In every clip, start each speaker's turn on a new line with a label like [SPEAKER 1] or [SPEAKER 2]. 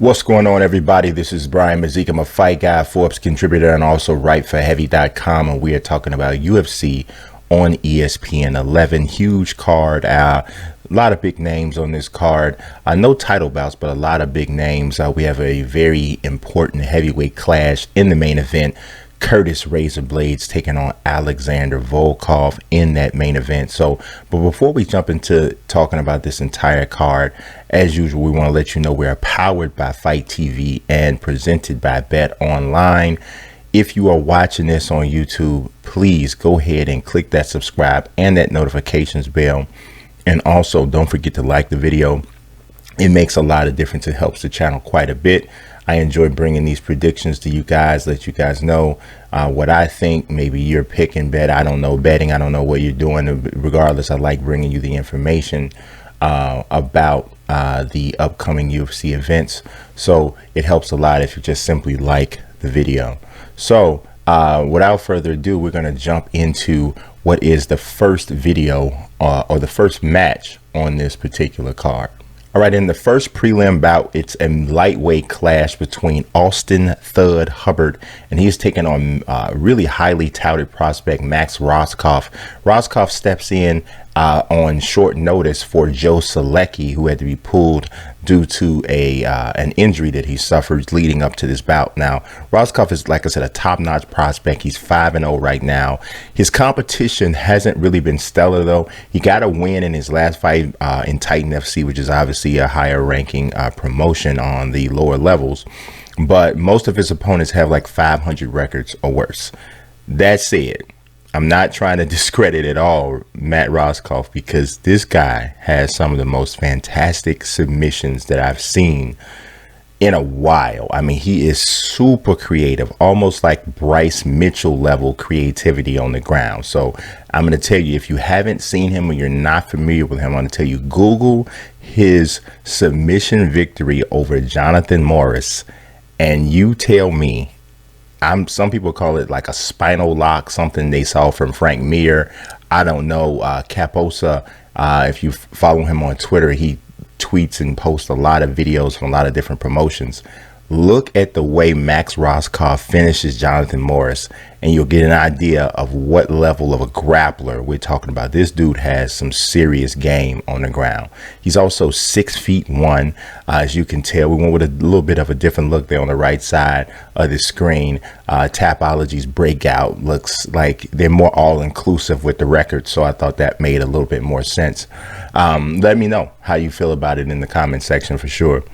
[SPEAKER 1] What's going on, everybody? This is Brian Mazique. I'm a fight guy, Forbes contributor, and also write for Heavy.com, and we are talking about UFC on ESPN 11. Huge card. A lot of big names on this card. No title bouts, but a lot of big names. We have a very important heavyweight clash in the main event. Curtis Razor Blaydes taking on Alexander Volkov in that main event. But before we jump into talking about this entire card, as usual, we want to let you know we are powered by Fight TV and presented by Bet Online. If you are watching this on YouTube, please go ahead and click that subscribe and that notifications bell. And also, don't forget to like the video. It makes a lot of difference. It helps the channel quite a bit. I enjoy bringing these predictions to you guys, let you guys know what I think. Maybe you're picking bet. I don't know betting. I don't know what you're doing. Regardless, I like bringing you the information about the upcoming UFC events. So it helps a lot if you just simply like the video. So without further ado, we're going to jump into what is the first video or the first match on this particular card. All right, in the first prelim bout, it's a lightweight clash between Austin Thud Hubbard, and he's taking on really highly touted prospect Max Roskopf. Roskopf steps in on short notice for Joe Selecki, who had to be pulled due to an injury that he suffered leading up to this bout. Now, Roskopf is, like I said, a top-notch prospect. He's 5-0 right now. His competition hasn't really been stellar, though. He got a win in his last fight in Titan FC, which is obviously a higher ranking promotion on the lower levels. But most of his opponents have like 500 records or worse. That said, I'm not trying to discredit at all Matt Roskopf, because this guy has some of the most fantastic submissions that I've seen in a while. I mean, he is super creative, almost like Bryce Mitchell level creativity on the ground. So I'm going to tell you, if you haven't seen him or you're not familiar with him, I'm going to tell you, Google his submission victory over Jonathan Morris, and you tell me. Some people call it like a spinal lock, something they saw from Frank Mir. I don't know. Caposa, if you follow him on Twitter, he tweets and posts a lot of videos from a lot of different promotions. Look at the way Max Roskopf finishes Jonathan Morris, and you'll get an idea of what level of a grappler we're talking about. This dude has some serious game on the ground. He's also 6'1". As you can tell, we went with a little bit of a different look there on the right side of the screen. Tapology's breakout looks like they're more all-inclusive with the record, so I thought that made a little bit more sense. Let me know how you feel about it in the comment section for sure.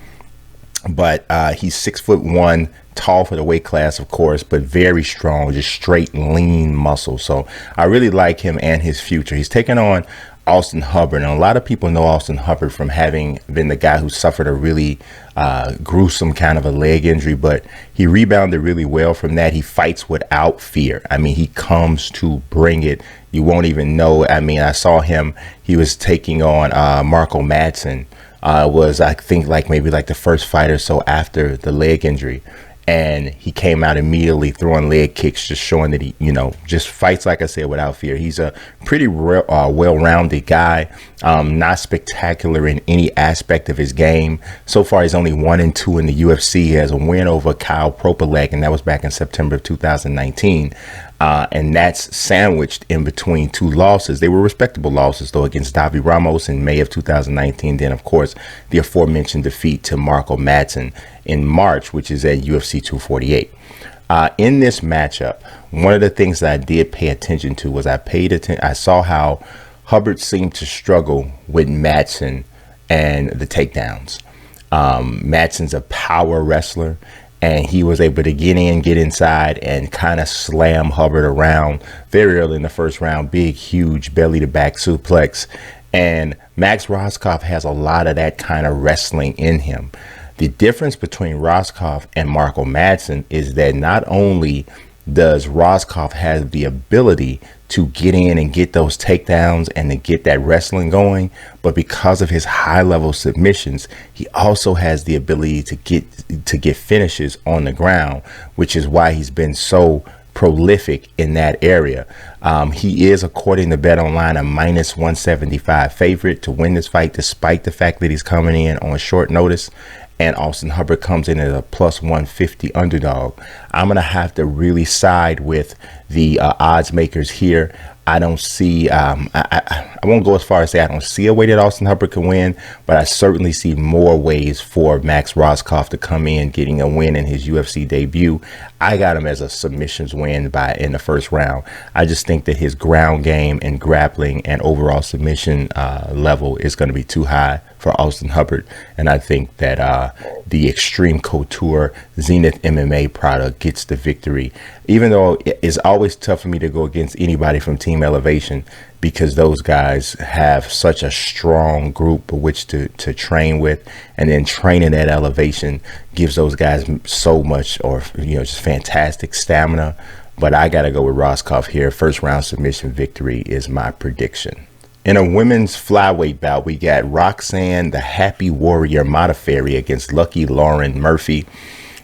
[SPEAKER 1] But he's 6'1", tall for the weight class, of course, but very strong, just straight lean muscle. So I really like him and his future. He's taking on Austin Hubbard, and a lot of people know Austin Hubbard from having been the guy who suffered a really gruesome kind of a leg injury, but he rebounded really well from that. He fights without fear. I mean, he comes to bring it. You won't even know. I mean, I saw him. He was taking on Marco Madsen. Was, I think, like maybe like the first fight or so after the leg injury, and he came out immediately throwing leg kicks, just showing that he, just fights, like I said, without fear. He's a pretty well-rounded guy, not spectacular in any aspect of his game. So far, he's only 1-2 in the UFC. He has a win over Kyle Propolek, and that was back in September of 2019. And that's sandwiched in between two losses. They were respectable losses, though, against Davi Ramos in May of 2019. Then, of course, the aforementioned defeat to Marco Madsen in March, which is at UFC 248. In this matchup, one of the things that I did pay attention to was I saw how Hubbard seemed to struggle with Madsen and the takedowns. Madsen's a power wrestler, and he was able to get inside and kind of slam Hubbard around very early in the first round. Big, huge belly-to-back suplex. And Max Roskopf has a lot of that kind of wrestling in him. The difference between Roskopf and Marco Madsen is that not only does Roskopf have the ability to get in and get those takedowns and to get that wrestling going, but because of his high level submissions, he also has the ability to get finishes on the ground, which is why he's been so prolific in that area. He is, according to Bet Online, a minus 175 favorite to win this fight, despite the fact that he's coming in on short notice. And Austin Hubbard comes in as a plus 150 underdog. I'm going to have to really side with the odds makers here. I don't see, I won't go as far as say I don't see a way that Austin Hubbard can win, but I certainly see more ways for Max Roskopf to come in, getting a win in his UFC debut. I got him as a submissions win in the first round. I just think that his ground game and grappling and overall submission level is going to be too high for Austin Hubbard. And I think that the Extreme Couture Zenith MMA product gets the victory, even though it's always tough for me to go against anybody from Team Elevation, because those guys have such a strong group of which to train with, and then training at Elevation gives those guys so much, or just fantastic stamina. But I gotta go with Roskopf here. First round submission victory is my prediction. In a women's flyweight bout, we got Roxanne the Happy Warrior Modafferi against Lucky Lauren Murphy.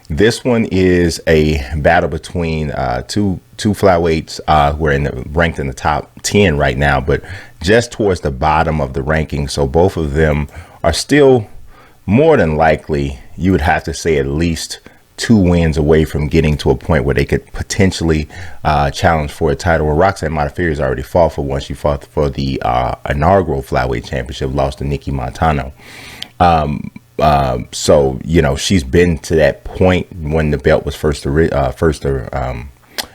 [SPEAKER 1] This one is a battle between two flyweights who are ranked in the top 10 right now, but just towards the bottom of the ranking. So both of them are still, more than likely, you would have to say, at least 2 wins away from getting to a point where they could potentially challenge for a title. Well, Roxanne Modafferi has already fought for one. She fought for the inaugural flyweight championship, lost to Nikki Montano. So she's been to that point when the belt was first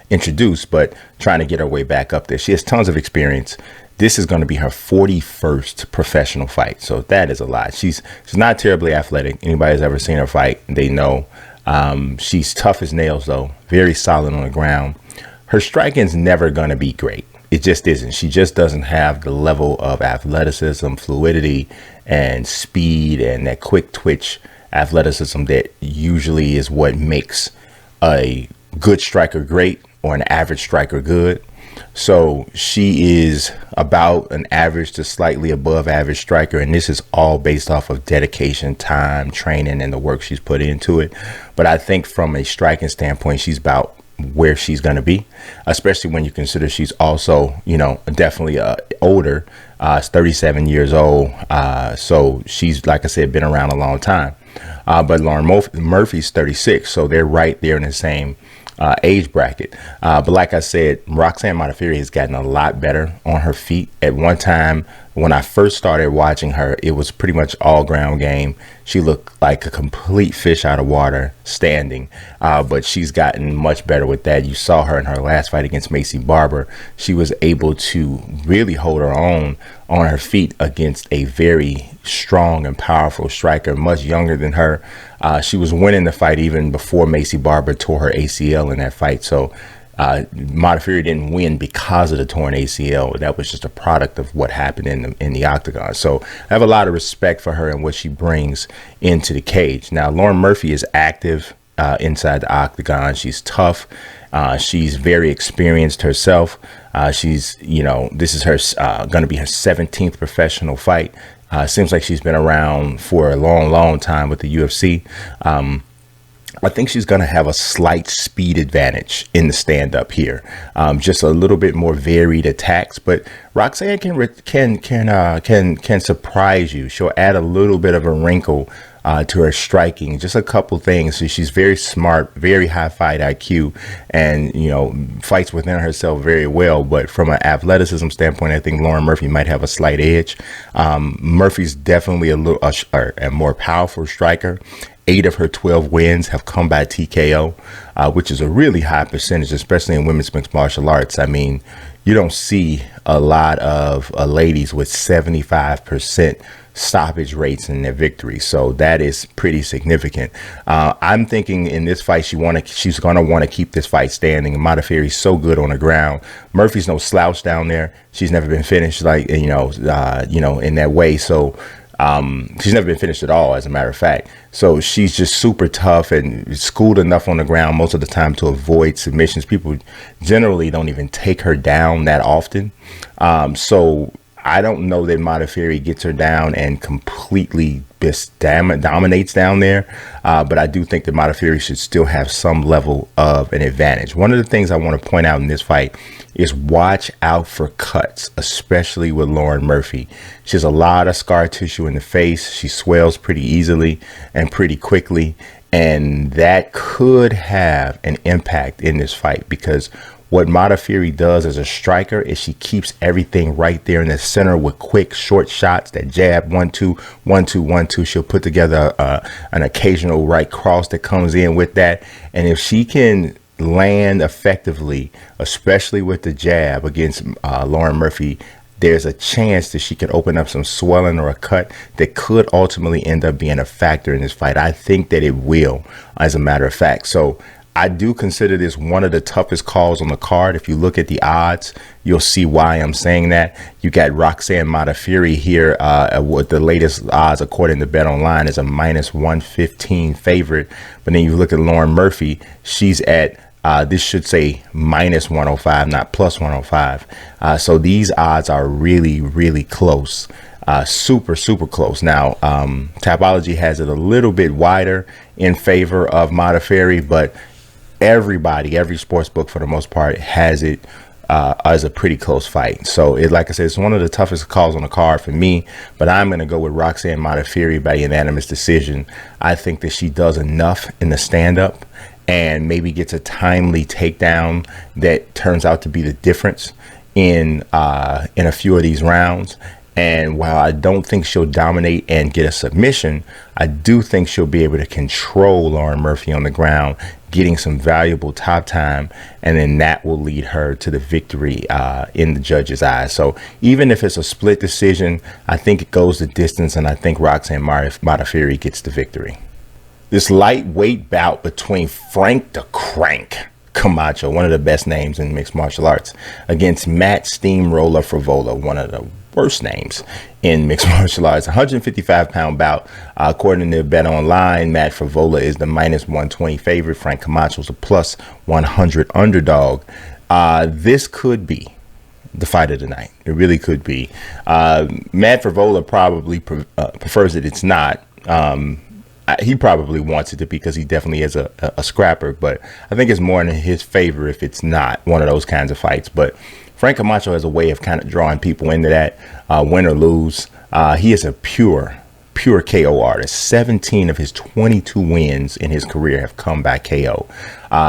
[SPEAKER 1] introduced, but trying to get her way back up there. She has tons of experience. This is going to be her 41st professional fight, so that is a lot. She's not terribly athletic. Anybody who's ever seen her fight, they know. She's tough as nails, though, very solid on the ground. Her striking's never going to be great. It just isn't. She just doesn't have the level of athleticism, fluidity, and speed, and that quick twitch athleticism that usually is what makes a good striker great or an average striker good. So she is about an average to slightly above average striker, and this is all based off of dedication, time, training, and the work she's put into it. But I think from a striking standpoint, she's about where she's going to be, especially when you consider she's also, definitely older. 37 years old. So she's, like I said, been around a long time. But Lauren Murphy's 36, so they're right there in the same age bracket. But like I said, Roxanne Modafferi has gotten a lot better on her feet. At one time, when I first started watching her, it was pretty much all ground game. She looked like a complete fish out of water standing, but she's gotten much better with that. You saw her in her last fight against Macy Barber. She was able to really hold her own on her feet against a very strong and powerful striker, much younger than her. She was winning the fight even before Macy Barber tore her ACL in that fight. So Modafferi didn't win because of the torn ACL. That was just a product of what happened in the octagon. So I have a lot of respect for her and what she brings into the cage. Now, Lauren Murphy is active inside the octagon. She's tough. She's very experienced herself. She's, this is her going to be her 17th professional fight. Seems like she's been around for a long time with the UFC. I think she's going to have a slight speed advantage in the stand-up here. Just a little bit more varied attacks, but Roxanne can surprise you. She'll add a little bit of a wrinkle to her striking, just a couple things. So she's very smart, very high fight IQ, and fights within herself very well. But from an athleticism standpoint, I think Lauren Murphy might have a slight edge. Murphy's definitely a more powerful striker. 8 of her 12 wins have come by TKO, which is a really high percentage, especially in women's mixed martial arts. I mean, you don't see a lot of ladies with 75% stoppage rates in their victories, so that is pretty significant. I'm thinking in this fight she's gonna want to keep this fight standing. Modafferi's so good on the ground. Murphy's no slouch down there. She's never been finished in that way. So she's never been finished at all, as a matter of fact. So she's just super tough and schooled enough on the ground most of the time to avoid submissions. People generally don't even take her down that often. So I don't know that Modafferi gets her down and completely dominates down there. But I do think that Modafferi should still have some level of an advantage. One of the things I want to point out in this fight is watch out for cuts, especially with Lauren Murphy. She has a lot of scar tissue in the face. She swells pretty easily and pretty quickly. And that could have an impact in this fight, because what Modafferi does as a striker is she keeps everything right there in the center with quick, short shots. That jab, 1-2, 1-2, 1-2. She'll put together an occasional right cross that comes in with that. And if she can land effectively, especially with the jab against Lauren Murphy, there's a chance that she could open up some swelling or a cut that could ultimately end up being a factor in this fight. I think that it will, as a matter of fact. So I do consider this one of the toughest calls on the card. If you look at the odds, you'll see why I'm saying that. You got Roxanne Modafferi here with the latest odds, according to Bet Online, is a -115 favorite. But then you look at Lauren Murphy, she's at this should say -105, not +105. So these odds are really, really close. Super close. Now, Tapology has it a little bit wider in favor of Modafferi, but every sports book for the most part has it as a pretty close fight. So like I said, it's one of the toughest calls on the card for me, but I'm going to go with Roxanne Modafferi by unanimous decision. I think that she does enough in the stand-up and maybe gets a timely takedown that turns out to be the difference in a few of these rounds. And while I don't think she'll dominate and get a submission, I do think she'll be able to control Lauren Murphy on the ground, getting some valuable top time, and then that will lead her to the victory in the judge's eyes. So even if it's a split decision, I think it goes the distance, and I think Roxanne Modafferi gets the victory. This lightweight bout between Frank the Crank Camacho, one of the best names in mixed martial arts, against Matt Steamroller Fievola, one of the worst names in mixed martial arts. 155-pound bout. According to Bet Online, Matt Fievola is the -120 favorite. Frank Camacho is a +100 underdog. This could be the fight of the night. It really could be. Matt Fievola probably prefers it. It's not. He probably wants it to be, because he definitely is a scrapper, but I think it's more in his favor if it's not one of those kinds of fights. But Frank Camacho has a way of kind of drawing people into that, win or lose. He is a pure KO artist. 17 of his 22 wins in his career have come by KO.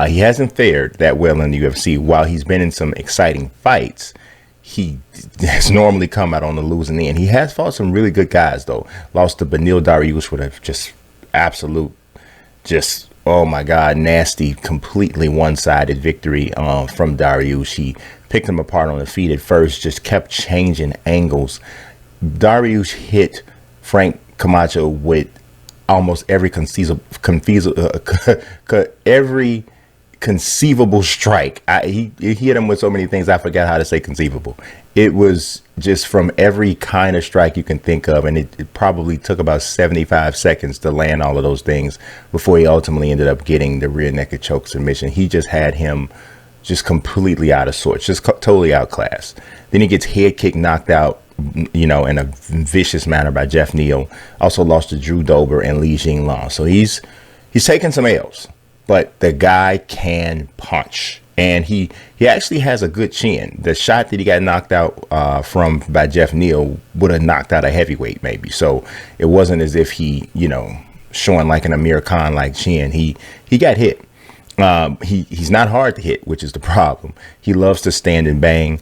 [SPEAKER 1] He hasn't fared that well in the UFC. While he's been in some exciting fights, he has normally come out on the losing end. He has fought some really good guys, though. Lost to Beneil Dariush with a oh my God, nasty, completely one-sided victory from Dariush. He picked him apart on the feet at first, just kept changing angles. Dariush hit Frank Camacho with almost every conceivable strike. He hit him with so many things, I forgot how to say conceivable. It was just from every kind of strike you can think of, and it probably took about 75 seconds to land all of those things before he ultimately ended up getting the rear naked choke submission. He just had him just completely out of sorts, just totally outclassed. Then he gets head kick knocked out, in a vicious manner by Jeff Neal. Also lost to Drew Dober and Li Jinglong. So he's taken some L's, but the guy can punch. And he actually has a good chin. The shot that he got knocked out by Jeff Neal would have knocked out a heavyweight maybe. So it wasn't as if he, showing like an Amir Khan like chin. He got hit. He's not hard to hit, which is the problem. He loves to stand and bang.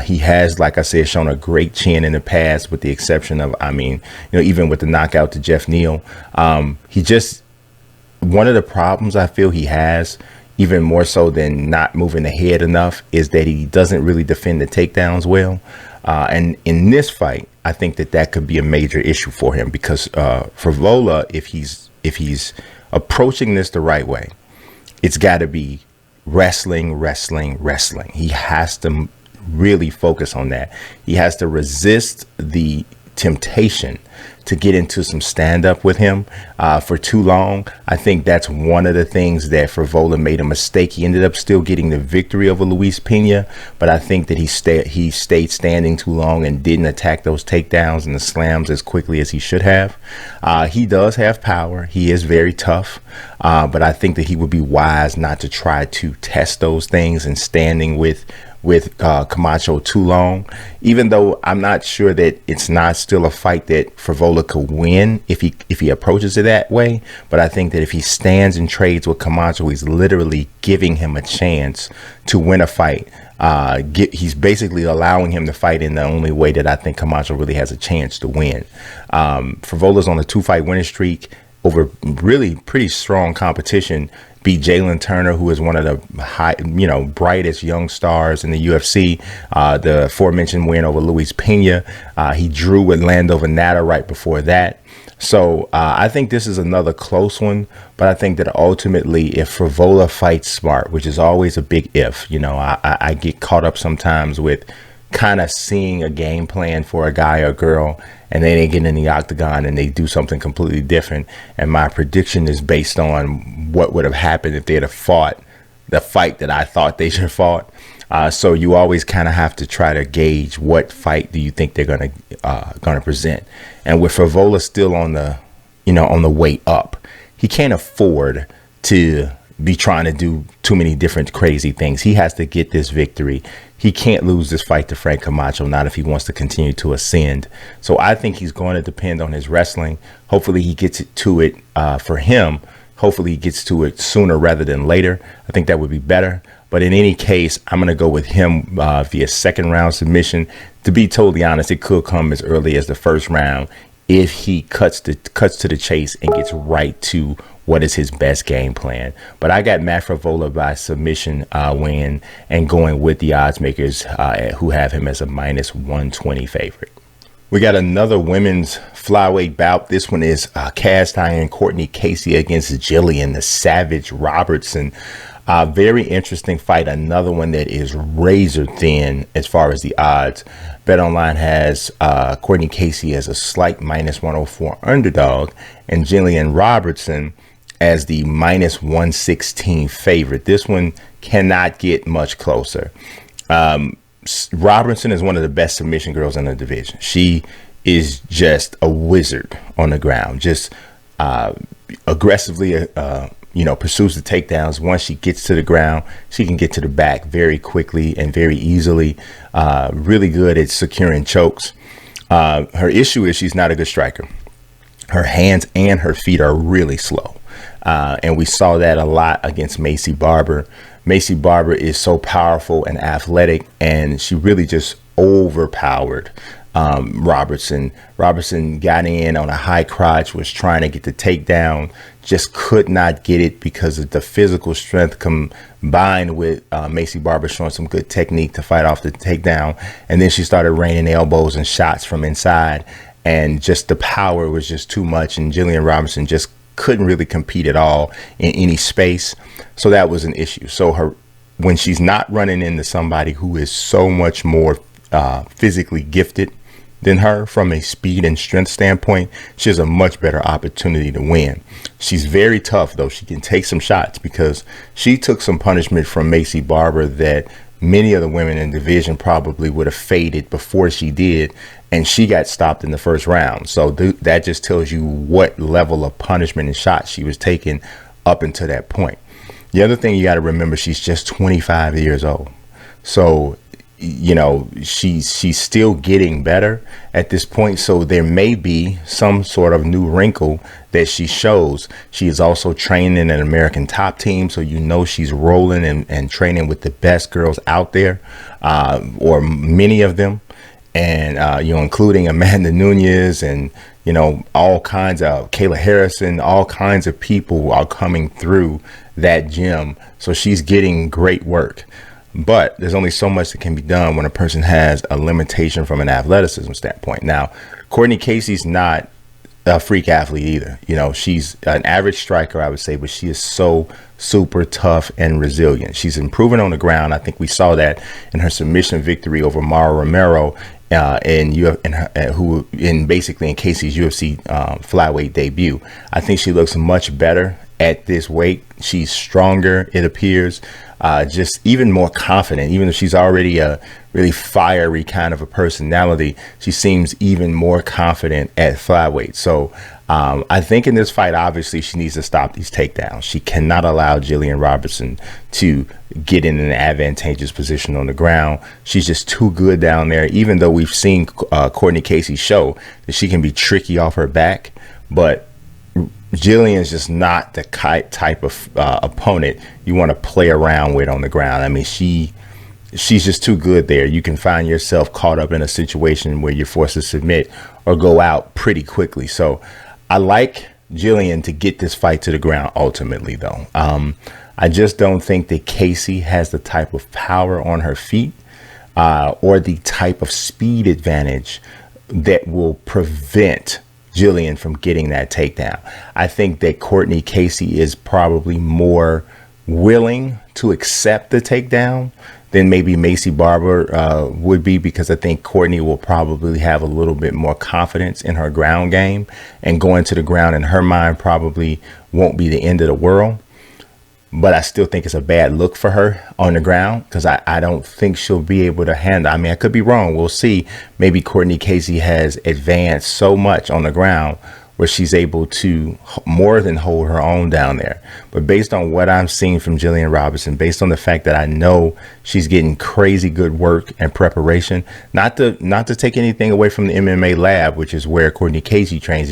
[SPEAKER 1] He has, like I said, shown a great chin in the past, with the exception of, even with the knockout to Jeff Neal. One of the problems I feel he has, even more so than not moving the head enough, is that he doesn't really defend the takedowns well. And in this fight, I think that could be a major issue for him, because Fievola, if he's approaching this the right way, it's got to be wrestling. He has to really focus on that. He has to resist the temptation to get into some stand-up with him for too long. I think that's one of the things that Fievola made a mistake. He ended up still getting the victory over Luis Pena, but I think that he stayed standing too long and didn't attack those takedowns and the slams as quickly as he should have. He does have power. He is very tough, but I think that he would be wise not to try to test those things and standing with Camacho too long, even though I'm not sure that it's not still a fight that Fievola could win if he approaches it that way. But I think that if he stands and trades with Camacho, he's literally giving him a chance to win a fight. He's basically allowing him to fight in the only way that I think Camacho really has a chance to win. Fievola's on a 2-fight winning streak over really pretty strong competition. Beat Jalen Turner, who is one of the brightest young stars in the UFC. The aforementioned win over Luis Pena. He drew with Lando Venata right before that. So I think this is another close one, but I think that ultimately if Fievola fights smart, which is always a big if, I get caught up sometimes with kind of seeing a game plan for a guy or girl, and then they get in the octagon and they do something completely different. And my prediction is based on what would have happened if they'd have fought the fight that I thought they should have fought. So you always kind of have to try to gauge what fight do you think they're gonna present. And with Fievola still on the way up, he can't afford to be trying to do too many different crazy things. He has to get this victory. He can't lose this fight to Frank Camacho, not if he wants to continue to ascend. So I think he's going to depend on his wrestling. Hopefully he gets to it for him. Hopefully he gets to it sooner rather than later. I think that would be better. But in any case, I'm going to go with him via second round submission. To be totally honest, it could come as early as the first round if he cuts to the chase and gets right to what is his best game plan. But I got Matt Fievola by submission win, and going with the odds makers who have him as a -120 favorite. We got another women's flyweight bout. This one is cast iron Courtney Casey against Jillian the Savage Robertson. Very interesting fight. Another one that is razor thin as far as the odds. BetOnline has Courtney Casey as a slight -104 underdog and Jillian Robertson as the -116 favorite. This one cannot get much closer. Robertson is one of the best submission girls in the division. She is just a wizard on the ground, just aggressively pursues the takedowns. Once she gets to the ground, she can get to the back very quickly and very easily. Really good at securing chokes. Her issue is she's not a good striker. Her hands and her feet are really slow. And we saw that a lot against Maycee Barber. Maycee Barber is so powerful and athletic, and she really just overpowered Robertson. Robertson got in on a high crotch, was trying to get the takedown, just could not get it because of the physical strength combined with Maycee Barber showing some good technique to fight off the takedown. And then she started raining elbows and shots from inside, and just the power was just too much, and Jillian Robertson just couldn't really compete at all in any space. So that was an issue. So when she's not running into somebody who is so much more physically gifted than her from a speed and strength standpoint, she has a much better opportunity to win. She's very tough, though. She can take some shots because she took some punishment from Maycee Barber that many of the women in the division probably would have faded before she did, and she got stopped in the first round. So that just tells you what level of punishment and shots she was taking up until that point. The other thing you got to remember, she's just 25 years old. So she's still getting better at this point. So there may be some sort of new wrinkle that she shows. She is also training in an American top team. So she's rolling and training with the best girls out there, or many of them. And, including Amanda Nunes and, all kinds of Kayla Harrison, all kinds of people are coming through that gym. So she's getting great work. But there's only so much that can be done when a person has a limitation from an athleticism standpoint. Now, Courtney Casey's not a freak athlete either. She's an average striker, I would say, but she is so super tough and resilient. She's improving on the ground. I think we saw that in her submission victory over Mara Romero basically in Casey's UFC flyweight debut. I think she looks much better at this weight. She's stronger, it appears, just even more confident. Even though she's already a really fiery kind of a personality, she seems even more confident at flyweight. So I think in this fight, obviously, she needs to stop these takedowns. She cannot allow Jillian Robertson to get in an advantageous position on the ground. She's just too good down there, even though we've seen Courtney Casey show that she can be tricky off her back. But Jillian's just not the type of opponent you want to play around with on the ground. I mean, she's just too good there. You can find yourself caught up in a situation where you're forced to submit or go out pretty quickly. So I like Jillian to get this fight to the ground ultimately, though. I just don't think that Casey has the type of power on her feet or the type of speed advantage that will prevent Jillian from getting that takedown. I think that Courtney Casey is probably more willing to accept the takedown than maybe Macy Barber would be, because I think Courtney will probably have a little bit more confidence in her ground game, and going to the ground in her mind probably won't be the end of the world. But I still think it's a bad look for her on the ground, because I don't think she'll be able to handle. I mean, I could be wrong. We'll see. Maybe Courtney Casey has advanced so much on the ground where she's able to more than hold her own down there. But based on what I'm seeing from Jillian Robertson, based on the fact that I know she's getting crazy good work and preparation, not to take anything away from the MMA lab, which is where Courtney Casey trains,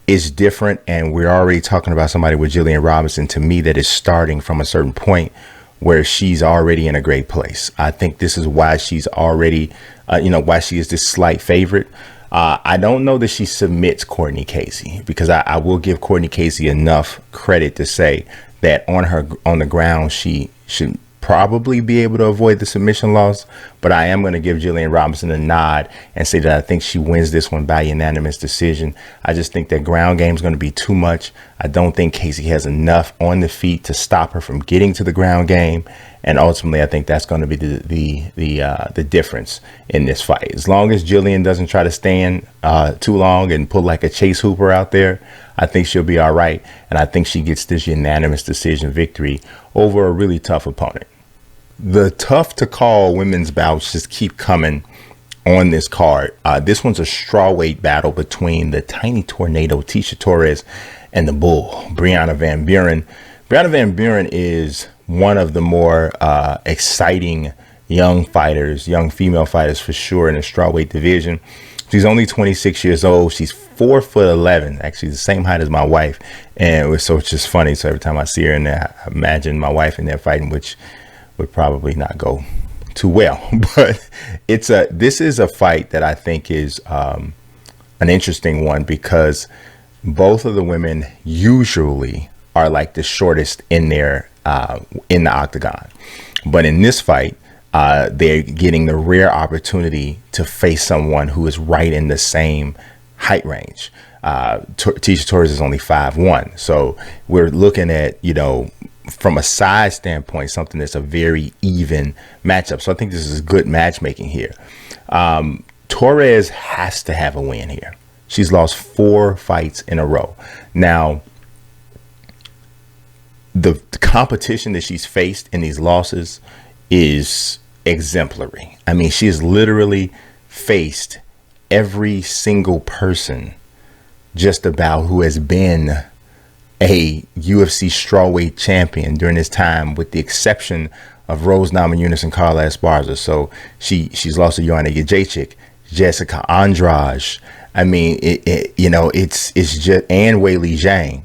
[SPEAKER 1] it's different. And we're already talking about somebody with Jillian Robertson, to me, that is starting from a certain point where she's already in a great place. I think this is why she's already, why she is this slight favorite. I don't know that she submits Courtney Casey, because I will give Courtney Casey enough credit to say that on the ground, she should probably be able to avoid the submission loss. But I am going to give Jillian Robinson a nod and say that I think she wins this one by unanimous decision. I just think that ground game is going to be too much. I don't think Casey has enough on the feet to stop her from getting to the ground game. And ultimately, I think that's going to be the difference in this fight. As long as Jillian doesn't try to stand too long and pull like a Chase Hooper out there, I think she'll be all right. And I think she gets this unanimous decision victory over a really tough opponent. The tough to call women's bouts just keep coming on this card. This one's a strawweight battle between the tiny tornado Tecia Torres and the bull Brianna Van Buren. Brianna Van Buren is one of the more exciting young female fighters for sure in the strawweight division. She's only 26 years old. She's 4'11", actually the same height as my wife. And it's just funny. So every time I see her in there, I imagine my wife in there fighting, which would probably not go too well. But this is a fight that I think is an interesting one, because both of the women usually are like the shortest in their in the octagon. But in this fight, they're getting the rare opportunity to face someone who is right in the same height range. Tecia Torres is only 5'1", so we're looking at, from a size standpoint, something that's a very even matchup. So I think this is good matchmaking here. Torres has to have a win here. She's lost 4 fights in a row. Now, the competition that she's faced in these losses is exemplary. I mean, she has literally faced every single person just about who has been a UFC strawweight champion during this time, with the exception of Rose Namajunas and Carla Esparza. So she's lost to Joanna Jędrzejczyk, Jessica Andrade. I mean, it's just, and Weili Zhang.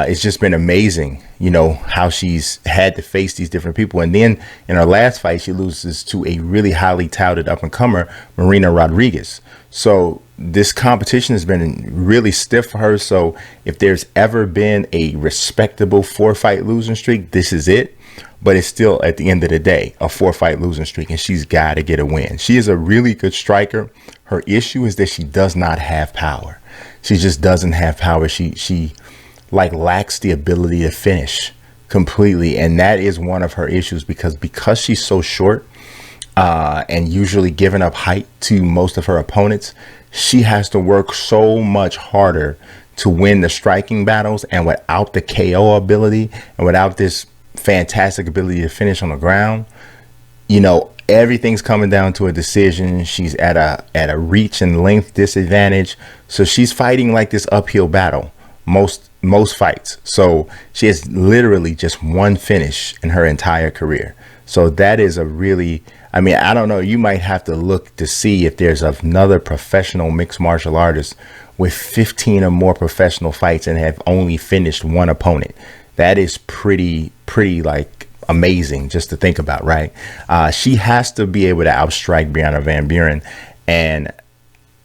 [SPEAKER 1] It's just been amazing, how she's had to face these different people. And then in her last fight, she loses to a really highly touted up-and-comer, Marina Rodriguez. So this competition has been really stiff for her. So if there's ever been a respectable 4-fight losing streak, this is it. But it's still, at the end of the day, a 4-fight losing streak, and she's got to get a win. She is a really good striker. Her issue is that she does not have power. She just doesn't have power. She lacks the ability to finish completely, and that is one of her issues, because she's so short. and usually giving up height to most of her opponents, she has to work so much harder to win the striking battles. And without the KO ability and without this fantastic ability to finish on the ground, you know, everything's coming down to a decision. She's at a reach and length disadvantage. So she's fighting like this uphill battle most fights. So she has literally just one finish in her entire career. So that is a really, I mean, I don't know, you might have to look to see if there's another professional mixed martial artist with 15 or more professional fights and have only finished one opponent. That is pretty like amazing just to think about, right? She has to be able to outstrike Brianna Van Buren, and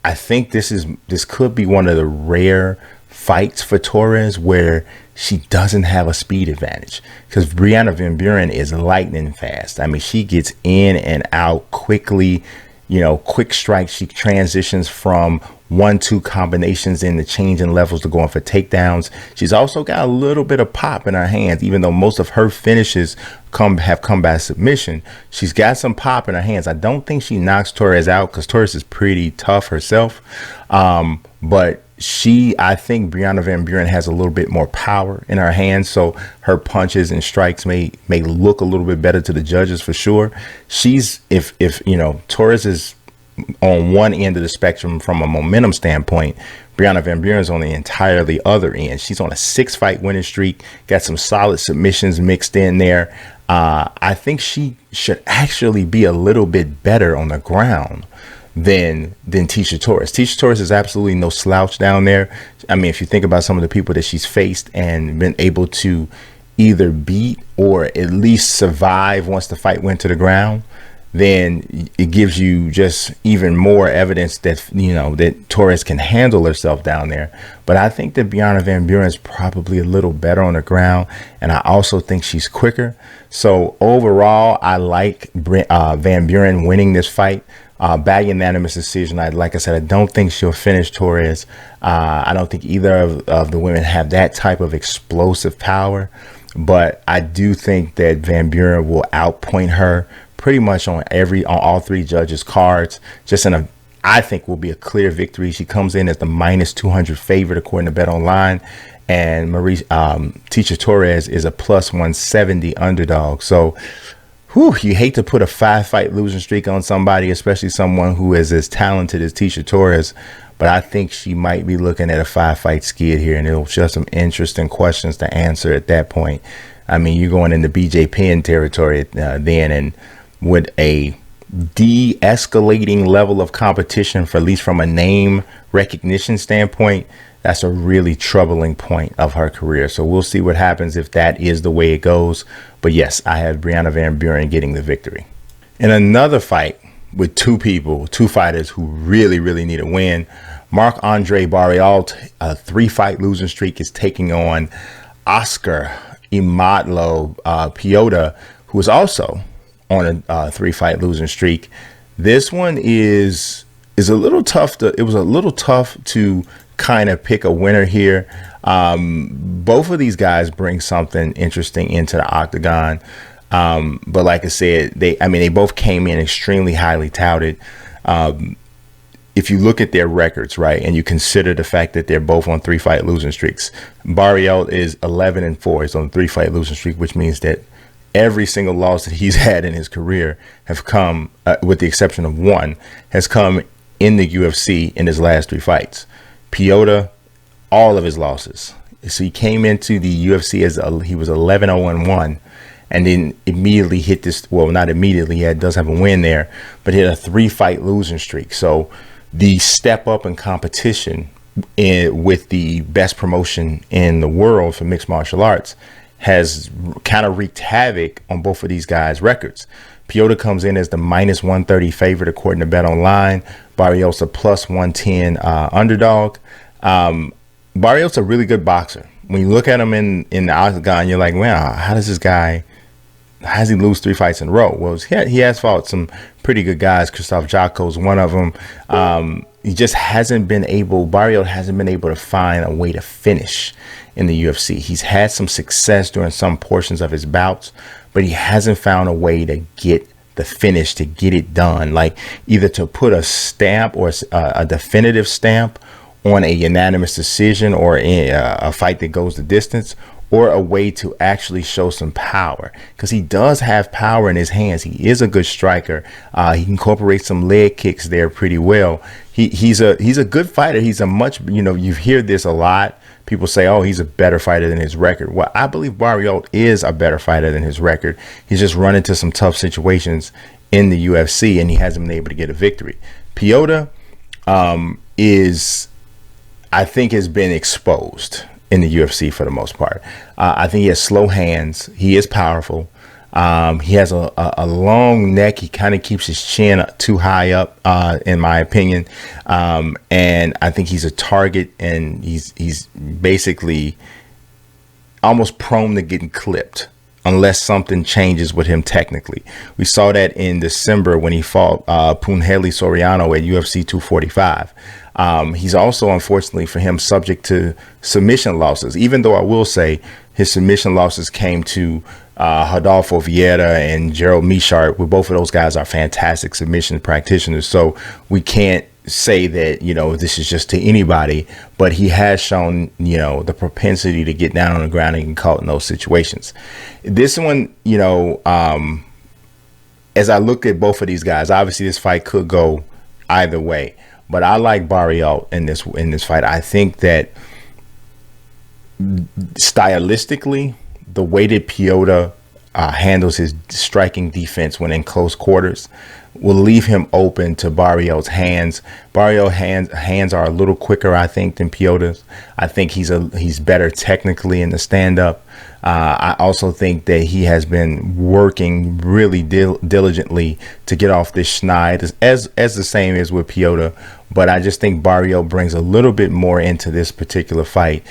[SPEAKER 1] I think this could be one of the rare fights for Torres where she doesn't have a speed advantage, because Brianna Van Buren is lightning fast. I mean, she gets in and out quickly, you know, quick strikes. She transitions from 1-2 combinations in the changing levels to going for takedowns. She's also got a little bit of pop in her hands, even though most of her finishes have come by submission. She's got some pop in her hands. I don't think she knocks Torres out because Torres is pretty tough herself. But I think Brianna Van Buren has a little bit more power in her hands, so her punches and strikes may look a little bit better to the judges for sure. If you know, Torres is on one end of the spectrum from a momentum standpoint, Brianna Van Buren's on the entirely other end. She's on a 6-fight winning streak, got some solid submissions mixed in there. I think she should actually be a little bit better on the ground than Tecia Torres. Tecia Torres is absolutely no slouch down there. I mean, if you think about some of the people that she's faced and been able to either beat or at least survive once the fight went to the ground, then it gives you just even more evidence that, you know, that Torres can handle herself down there. But I think that Brianna Van Buren is probably a little better on the ground, and I also think she's quicker. So overall, I like Van Buren winning this fight by unanimous decision. Like I said, I don't think she'll finish Torres. I don't think either of the women have that type of explosive power, but I do think that Van Buren will outpoint her pretty much on all three judges' cards. Just I think will be a clear victory. She comes in as the -200 favorite according to Bet Online, and Tecia Torres is a +170 underdog. So you hate to put a 5-fight losing streak on somebody, especially someone who is as talented as Tecia Torres. But I think she might be looking at a 5-fight skid here, and it'll show some interesting questions to answer at that point. I mean, you're going into BJ Penn territory then, and with a de-escalating level of competition, for at least from a name recognition standpoint, that's a really troubling point of her career. So we'll see what happens if that is the way it goes. But yes, I have Brianna Van Buren getting the victory. In another fight with two fighters who really need a win, Marc-Andre Barriault, a 3-fight losing streak, is taking on Oscar Imatlo Piota, who is also on a 3-fight losing streak. This one is a little tough it was a little tough to kind of pick a winner here. Both of these guys bring something interesting into the octagon. But like I said, they both came in extremely highly touted. If you look at their records, right, and you consider the fact that they're both on 3-fight losing streaks, Barriault is 11-4. He's on a 3-fight losing streak, which means that every single loss that he's had in his career have come, with the exception of one, has come in the UFC in his last 3 fights. Piota, all of his losses. So he came into the UFC as he was 11-0-1, and then immediately hit this. Well, not immediately. He does have a win there, but hit a 3-fight losing streak. So the step up in competition with the best promotion in the world for mixed martial arts has kind of wreaked havoc on both of these guys' records. Piota comes in as the -130 favorite according to Bet Online. Barriault's a +110 underdog. Barriault's a really good boxer. When you look at him in the octagon, you're like, wow, how does he lose 3 fights in a row? Well, he has fought some pretty good guys. Christoph Jocko's one of them. He just hasn't been able, Barriault hasn't been able to find a way to finish in the UFC. He's had some success during some portions of his bouts, but he hasn't found a way to get the finish to get it done, like either to put a stamp or a definitive stamp on a unanimous decision or a fight that goes the distance, or a way to actually show some power, because he does have power in his hands. He is a good striker. He incorporates some leg kicks there pretty well. He's a good fighter. He's a much, you hear this a lot. People say, oh, he's a better fighter than his record. Well, I believe Barriault is a better fighter than his record. He's just run into some tough situations in the UFC, and he hasn't been able to get a victory. Pineda I think, has been exposed in the UFC for the most part. I think he has slow hands. He is powerful. He has a long neck. He kind of keeps his chin too high up, in my opinion. And I think he's a target, and he's basically almost prone to getting clipped unless something changes with him technically. We saw that in December when he fought Punheli Soriano at UFC 245. He's also, unfortunately for him, subject to submission losses, even though I will say his submission losses came to Rodolfo Vieira and Gerald Michart. Well, both of those guys are fantastic submission practitioners, so we can't say that, this is just to anybody, but he has shown, the propensity to get down on the ground and get caught in those situations. This one, as I looked at both of these guys, obviously this fight could go either way, but I like Barriault in this fight. I think that stylistically, the way that Pineda handles his striking defense when in close quarters will leave him open to Barriault's hands. Barriault's hands are a little quicker, I think, than Pineda's. I think he's better technically in the stand-up. I also think that he has been working really diligently to get off this schneid, as the same as with Pineda. But I just think Barriault brings a little bit more into this particular fight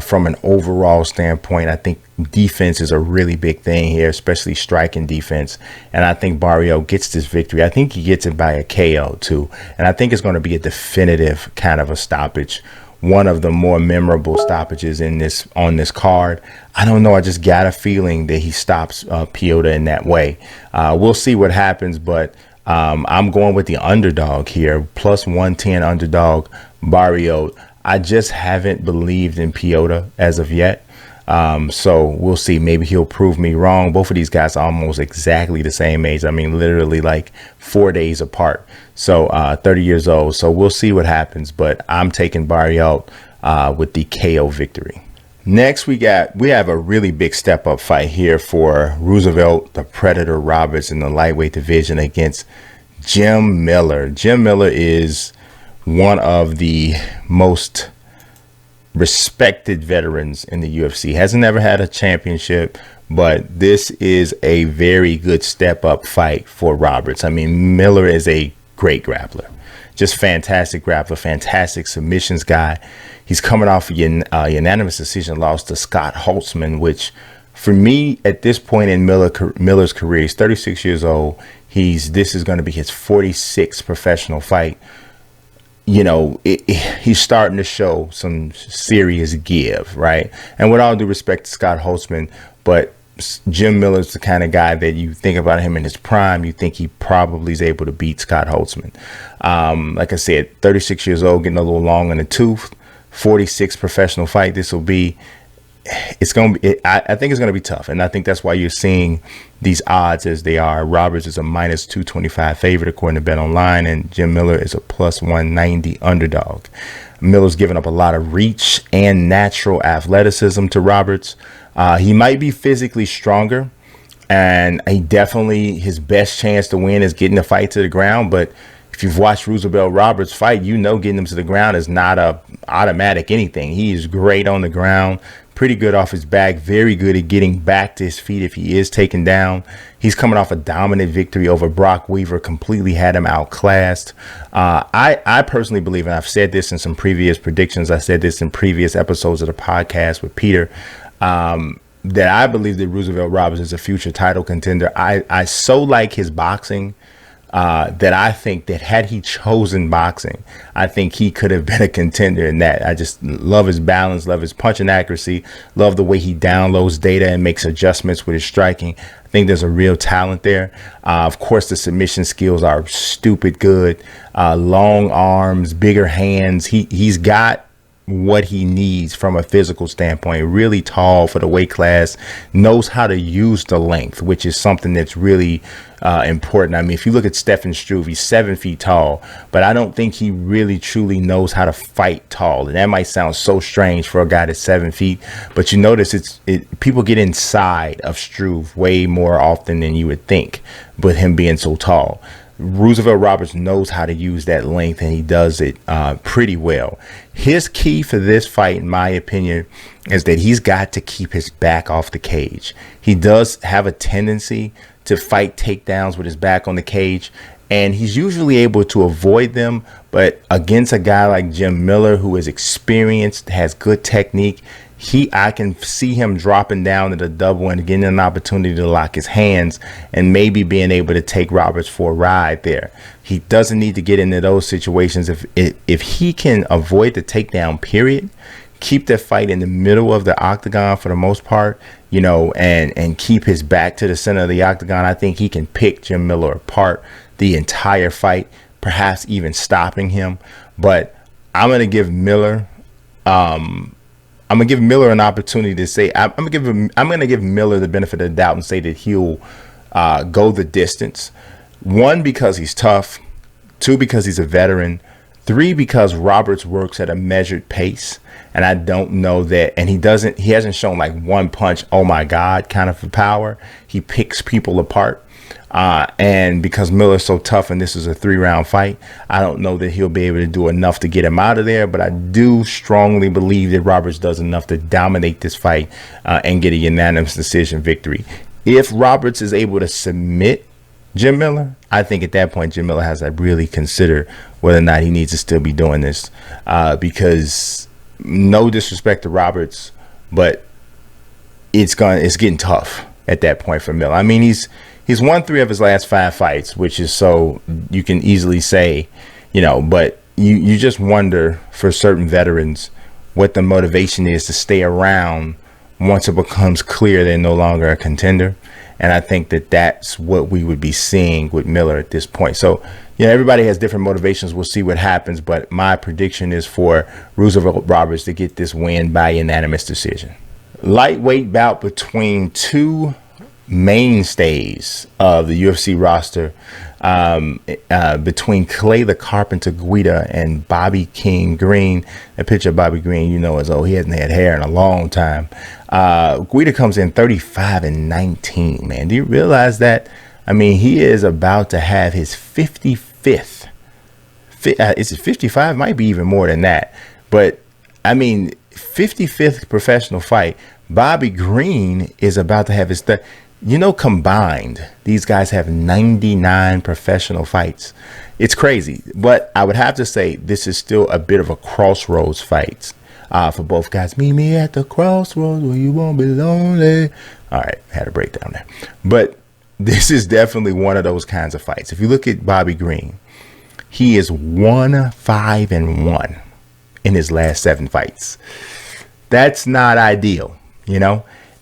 [SPEAKER 1] from an overall standpoint. I think defense is a really big thing here, especially striking defense. And I think Barriault gets this victory. I think he gets it by a KO too. And I think it's going to be a definitive kind of a stoppage. One of the more memorable stoppages on this card. I don't know. I just got a feeling that he stops Pineda in that way. We'll see what happens, but I'm going with the underdog here, plus 110 underdog Barriault. I just haven't believed in Pineda as of yet. So we'll see. Maybe he'll prove me wrong. Both of these guys are almost exactly the same age. I mean, literally like 4 days apart. So 30 years old. So we'll see what happens. But I'm taking Barriault with the KO victory. Next, we have a really big step up fight here for Roosevelt, the Predator Roberts in the lightweight division against Jim Miller. Jim Miller is one of the most respected veterans in the UFC. Hasn't ever had a championship, but this is a very good step up fight for Roberts. I mean, Miller is a great grappler, just fantastic grappler, fantastic submissions guy. He's coming off a unanimous decision loss to Scott Holtzman, which for me at this point in Miller's career, he's 36 years old. This is going to be his 46th professional fight. He's starting to show some serious give, right? And with all due respect to Scott Holtzman, but Jim Miller's the kind of guy that you think about him in his prime, you think he probably is able to beat Scott Holtzman. Like I said, 36 years old, getting a little long in the tooth, 46th professional fight. I think it's going to be tough. And I think that's why you're seeing these odds as they are. Roberts is a minus 225 favorite according to Bet Online, and Jim Miller is a plus 190 underdog. Miller's given up a lot of reach and natural athleticism to Roberts. He might be physically stronger, and his best chance to win is getting the fight to the ground. But if you've watched Roosevelt Roberts fight, getting him to the ground is not a automatic anything. He is great on the ground, pretty good off his back, very good at getting back to his feet if he is taken down. He's coming off a dominant victory over Brock Weaver, completely had him outclassed. I personally believe, and I've said this in some previous predictions, I said this in previous episodes of the podcast with Peter, that I believe that Roosevelt Roberts is a future title contender. I so like his boxing. that I think that had he chosen boxing, I think he could have been a contender in that. I just love his balance, love his punching accuracy, love the way he downloads data and makes adjustments with his striking. I think there's a real talent there. Of course, the submission skills are stupid good. Long arms, bigger hands. He's got what he needs from a physical standpoint. Really tall for the weight class, knows how to use the length, which is something that's really important. I mean, if you look at Stefan Struve, he's 7 feet tall, but I don't think he really truly knows how to fight tall. And that might sound so strange for a guy that's 7 feet, but you notice people get inside of Struve way more often than you would think, with him being so tall. Roosevelt Roberts knows how to use that length, and he does it pretty well. His key for this fight, in my opinion, is that he's got to keep his back off the cage. He does have a tendency to fight takedowns with his back on the cage, and he's usually able to avoid them. But against a guy like Jim Miller, who is experienced, has good technique, I can see him dropping down to the double and getting an opportunity to lock his hands and maybe being able to take Roberts for a ride there. He doesn't need to get into those situations. If he can avoid the takedown period, keep that fight in the middle of the octagon for the most part, and keep his back to the center of the octagon, I think he can pick Jim Miller apart the entire fight, perhaps even stopping him. But I'm going to give Miller an opportunity to say, I'm going to give Miller the benefit of the doubt and say that he'll go the distance. 1, because he's tough. 2, because he's a veteran. 3, because Roberts works at a measured pace. And I don't know that. And he hasn't shown like one punch, oh my God, kind of power. He picks people apart. And because Miller's so tough and this is a 3-round fight, I don't know that he'll be able to do enough to get him out of there. But I do strongly believe that Roberts does enough to dominate this fight and get a unanimous decision victory. If Roberts is able to submit Jim Miller, I think at that point Jim Miller has to really consider whether or not he needs to still be doing this, because no disrespect to Roberts, but it's getting tough at that point for Miller. I mean, he's won 3 of his last 5 fights, which is, so you can easily say, but you just wonder for certain veterans what the motivation is to stay around once it becomes clear they're no longer a contender. And I think that that's what we would be seeing with Miller at this point. So, everybody has different motivations. We'll see what happens. But my prediction is for Roosevelt Roberts to get this win by unanimous decision. Lightweight bout between 2 mainstays of the UFC roster, between Clay the Carpenter Guida and Bobby King Green. That picture of Bobby Green, as though he hasn't had hair in a long time. Guida comes in 35-19, man. Do you realize that? I mean, he is about to have his 55th. Is it 55? Might be even more than that. But, I mean, 55th professional fight. Bobby Green is about to have his combined, these guys have 99 professional fights. It's crazy, but I would have to say this is still a bit of a crossroads fight for both guys. Meet me at the crossroads where you won't be lonely. All right, had a breakdown there. But this is definitely one of those kinds of fights. If you look at Bobby Green, he is 1-5-1 in his last 7 fights. That's not ideal,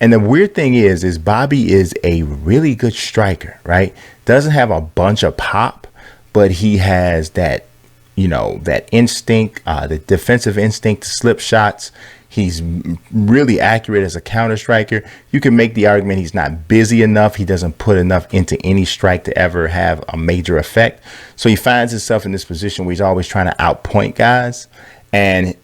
[SPEAKER 1] And the weird thing is Bobby is a really good striker, right? Doesn't have a bunch of pop, but he has that, that instinct, the defensive instinct to slip shots. He's really accurate as a counter striker. You can make the argument he's not busy enough. He doesn't put enough into any strike to ever have a major effect. So he finds himself in this position where he's always trying to outpoint guys. And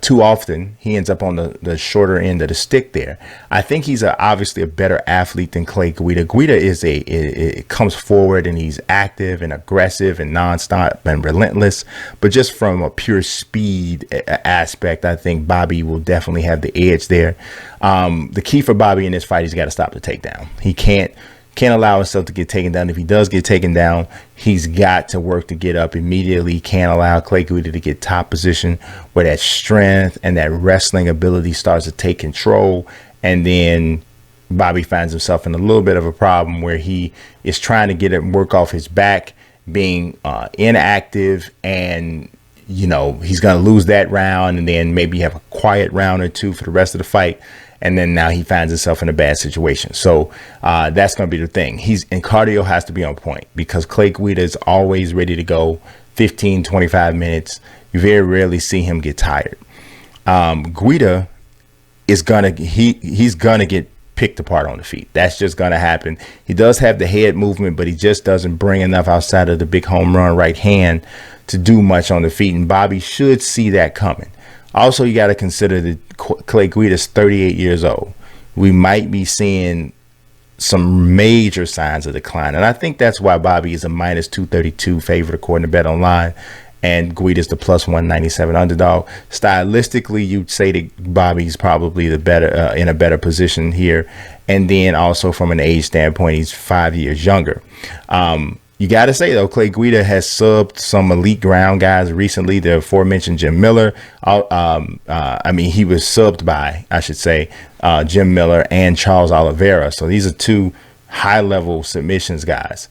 [SPEAKER 1] too often he ends up on the shorter end of the stick there. I think he's obviously a better athlete than Clay Guida. Guida it comes forward and he's active and aggressive and nonstop and relentless. But just from a pure speed aspect, I think Bobby will definitely have the edge there. The key for Bobby in this fight, he's got to stop the takedown. He can't allow himself to get taken down. If he does get taken down, he's got to work to get up immediately. Can't allow Clay Guida to get top position where that strength and that wrestling ability starts to take control. And then Bobby finds himself in a little bit of a problem where he is trying to get it work off his back, being inactive, and he's going to lose that round, and then maybe have a quiet round or two for the rest of the fight. And then now he finds himself in a bad situation. So that's going to be the thing. And cardio has to be on point, because Clay Guida is always ready to go 15, 25 minutes. You very rarely see him get tired. Guida is he's going to get picked apart on the feet. That's just going to happen. He does have the head movement, but he just doesn't bring enough outside of the big home run right hand to do much on the feet. And Bobby should see that coming. Also, you got to consider that Clay Guida is 38 years old. We might be seeing some major signs of decline. And I think that's why Bobby is a minus 232 favorite according to Bet Online. And Guida's the plus 197 underdog. Stylistically, you'd say that Bobby's probably the better in a better position here. And then also from an age standpoint, he's 5 years younger. You got to say, though, Clay Guida has subbed some elite ground guys recently. The aforementioned Jim Miller. He was subbed by, I should say, Jim Miller and Charles Oliveira. So these are two high-level submissions guys.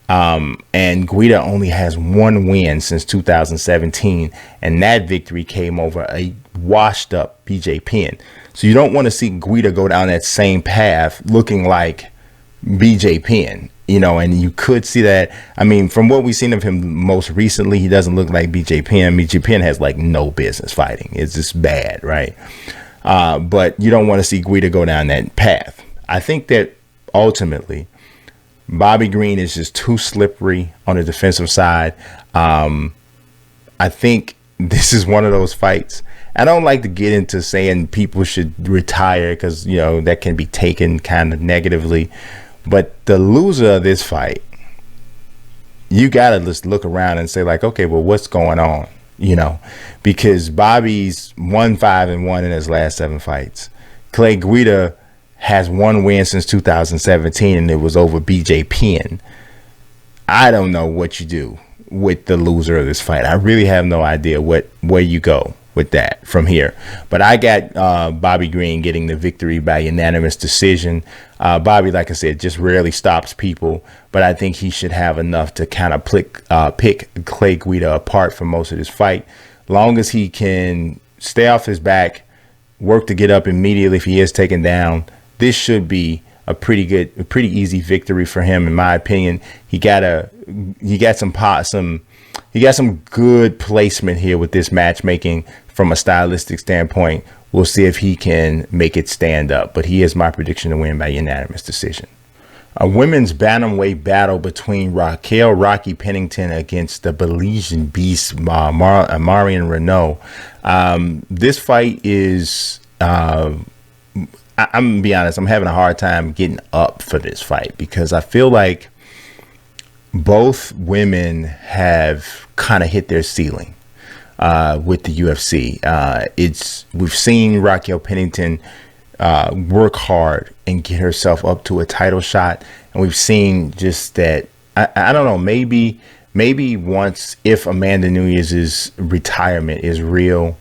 [SPEAKER 1] And Guida only has one win since 2017, and that victory came over a washed up BJ Penn. So you don't want to see Guida go down that same path looking like BJ Penn, and you could see that. I mean, from what we've seen of him most recently, he doesn't look like BJ Penn. BJ Penn has like no business fighting. It's just bad, right? But you don't want to see Guida go down that path. I think that ultimately Bobby Green is just too slippery on the defensive side. I think this is one of those fights. I don't like to get into saying people should retire, because, that can be taken kind of negatively. But the loser of this fight, you got to just look around and say, like, okay, well, what's going on? Because Bobby's 1-5-1 in his last 7 fights. Clay Guida has one win since 2017, and it was over BJ Penn. I don't know what you do with the loser of this fight. I really have no idea where you go with that from here. But I got Bobby Green getting the victory by unanimous decision. Bobby, like I said, just rarely stops people, but I think he should have enough to kind of pick Clay Guida apart for most of this fight. Long as he can stay off his back, work to get up immediately if he is taken down, this should be a pretty easy victory for him, in my opinion. He got some good placement here with this matchmaking from a stylistic standpoint. We'll see if he can make it stand up, but he is my prediction to win by unanimous decision. A women's bantamweight battle between Rocky Pennington against the Belizean beast Marion Reneau. This fight is I'm gonna be honest, I'm having a hard time getting up for this fight, because I feel like both women have kind of hit their ceiling with the UFC. We've seen Rocky Pennington work hard and get herself up to a title shot, and we've seen just that. I don't know, maybe once, if Amanda Nunes' retirement is real,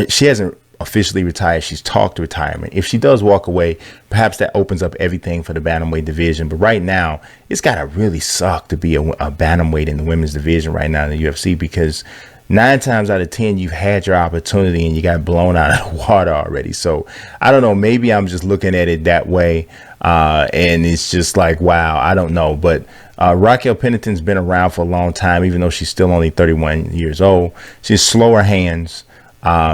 [SPEAKER 1] she hasn't officially retired, she's talked retirement. If she does walk away, perhaps that opens up everything for the bantamweight division. But right now, it's gotta really suck to be a bantamweight in the women's division right now in the UFC, because 9 times out of 10 you've had your opportunity and you got blown out of the water already. So I don't know, maybe I'm just looking at it that way, and it's just like, wow, I don't know. But Raquel Pennington's been around for a long time, even though she's still only 31 years old. She has slower hands.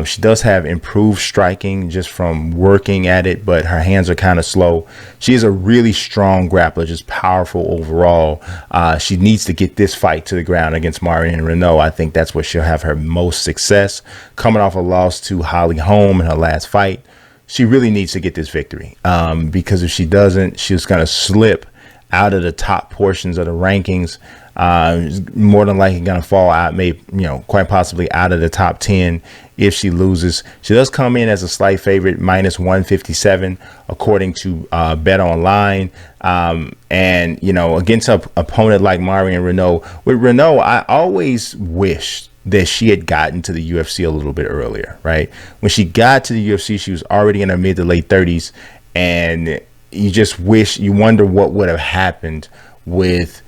[SPEAKER 1] She does have improved striking just from working at it, but her hands are kind of slow. She is a really strong grappler, just powerful overall. She needs to get this fight to the ground against Marion Reneau. I think that's where she'll have her most success. Coming off a loss to Holly Holm in her last fight, she really needs to get this victory, because if she doesn't, she's going to slip out of the top portions of the rankings. More than likely going to fall out, maybe, quite possibly out of the top 10 if she loses. She does come in as a slight favorite, minus 157, according to Bet Online. And, against an opponent like Marion Reneau. With Reneau, I always wished that she had gotten to the UFC a little bit earlier, right? When she got to the UFC, she was already in her mid to late 30s. And you wonder what would have happened with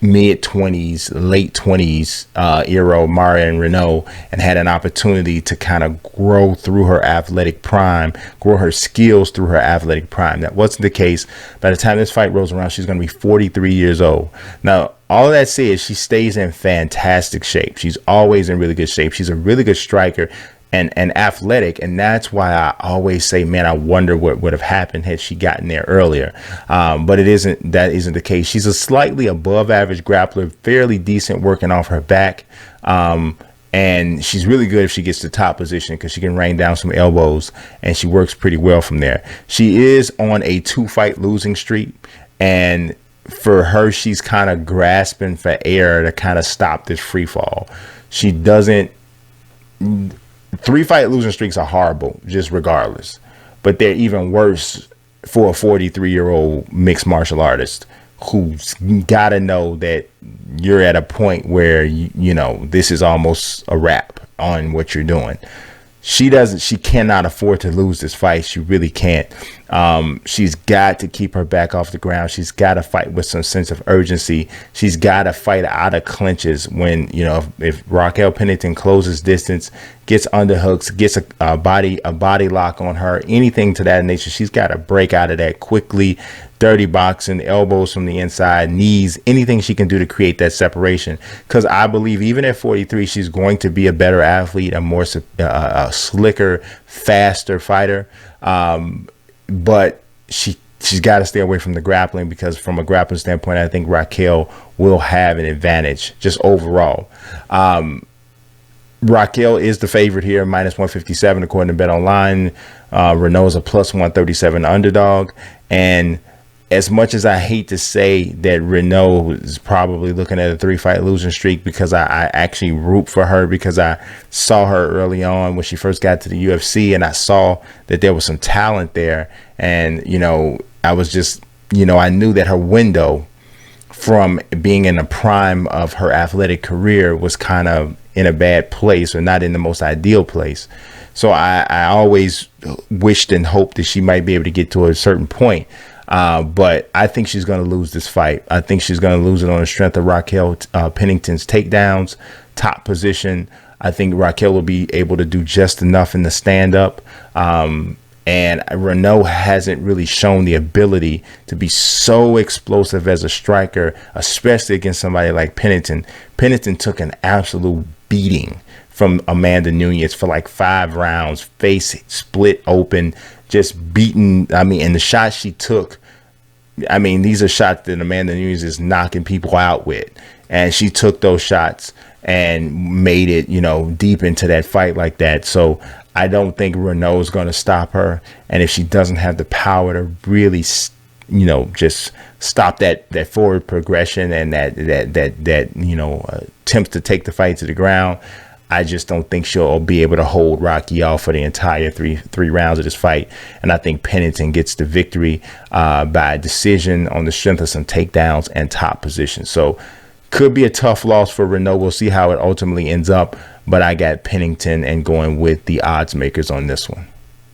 [SPEAKER 1] mid-20s, late-20s era, Maia and Reneau, and had an opportunity to kind of grow through her athletic prime, grow her skills through her athletic prime. That wasn't the case. By the time this fight rolls around, she's going to be 43 years old. Now, all of that said, she stays in fantastic shape. She's always in really good shape. She's a really good striker and athletic, and that's why I always say, man, I wonder what would have happened had she gotten there earlier. But that isn't the case. She's a slightly above average grappler, fairly decent working off her back, and she's really good if she gets to top position because she can rain down some elbows, and she works pretty well from there. She is on a 2-fight losing streak, and for her, she's kind of grasping for air to kind of stop this free fall. She doesn't. 3-fight losing streaks are horrible, just regardless, but they're even worse for a 43-year-old mixed martial artist who's got to know that you're at a point where you know this is almost a wrap on what you're doing. She cannot afford to lose this fight. She really can't. She's got to keep her back off the ground. She's got to fight with some sense of urgency. She's got to fight out of clinches when, you know, if Raquel Pennington closes distance, gets underhooks, gets a body lock on her, anything to that nature, she's got to break out of that quickly. Dirty boxing, elbows from the inside, knees, anything she can do to create that separation. Because I believe even at 43, she's going to be a better athlete, a more a slicker, faster fighter. But she's got to stay away from the grappling, because from a grappling standpoint, I think Raquel will have an advantage just overall. Raquel is the favorite here, -157 according to Bet Online. Reneau is a +137 underdog, and as much as I hate to say that Reneau is probably looking at a 3-fight losing streak, because I actually root for her, because I saw her early on when she first got to the UFC, and I saw that there was some talent there. And, you know, I was just, you know, I knew that her window from being in the prime of her athletic career was kind of in a bad place, or not in the most ideal place. So I always wished and hoped that she might be able to get to a certain point. But I think she's going to lose this fight. I think she's going to lose it on the strength of Raquel Pennington's takedowns, top position. I think Raquel will be able to do just enough in the stand-up. And Reneau hasn't really shown the ability to be so explosive as a striker, especially against somebody like Pennington. Pennington took an absolute beating from Amanda Nunes for like 5 rounds, face split open, just beaten. I mean, and the shots she took, I mean, these are shots that Amanda Nunes is knocking people out with. And she took those shots and made it, you know, deep into that fight like that. So I don't think Reneau is going to stop her. And if she doesn't have the power to really, you know, just stop that forward progression and that you know, attempts to take the fight to the ground, I just don't think she'll be able to hold Rocky off for the entire three rounds of this fight. And I think Pennington gets the victory by decision on the strength of some takedowns and top position. So could be a tough loss for Reneau. We'll see how it ultimately ends up. But I got Pennington and going with the odds makers on this one.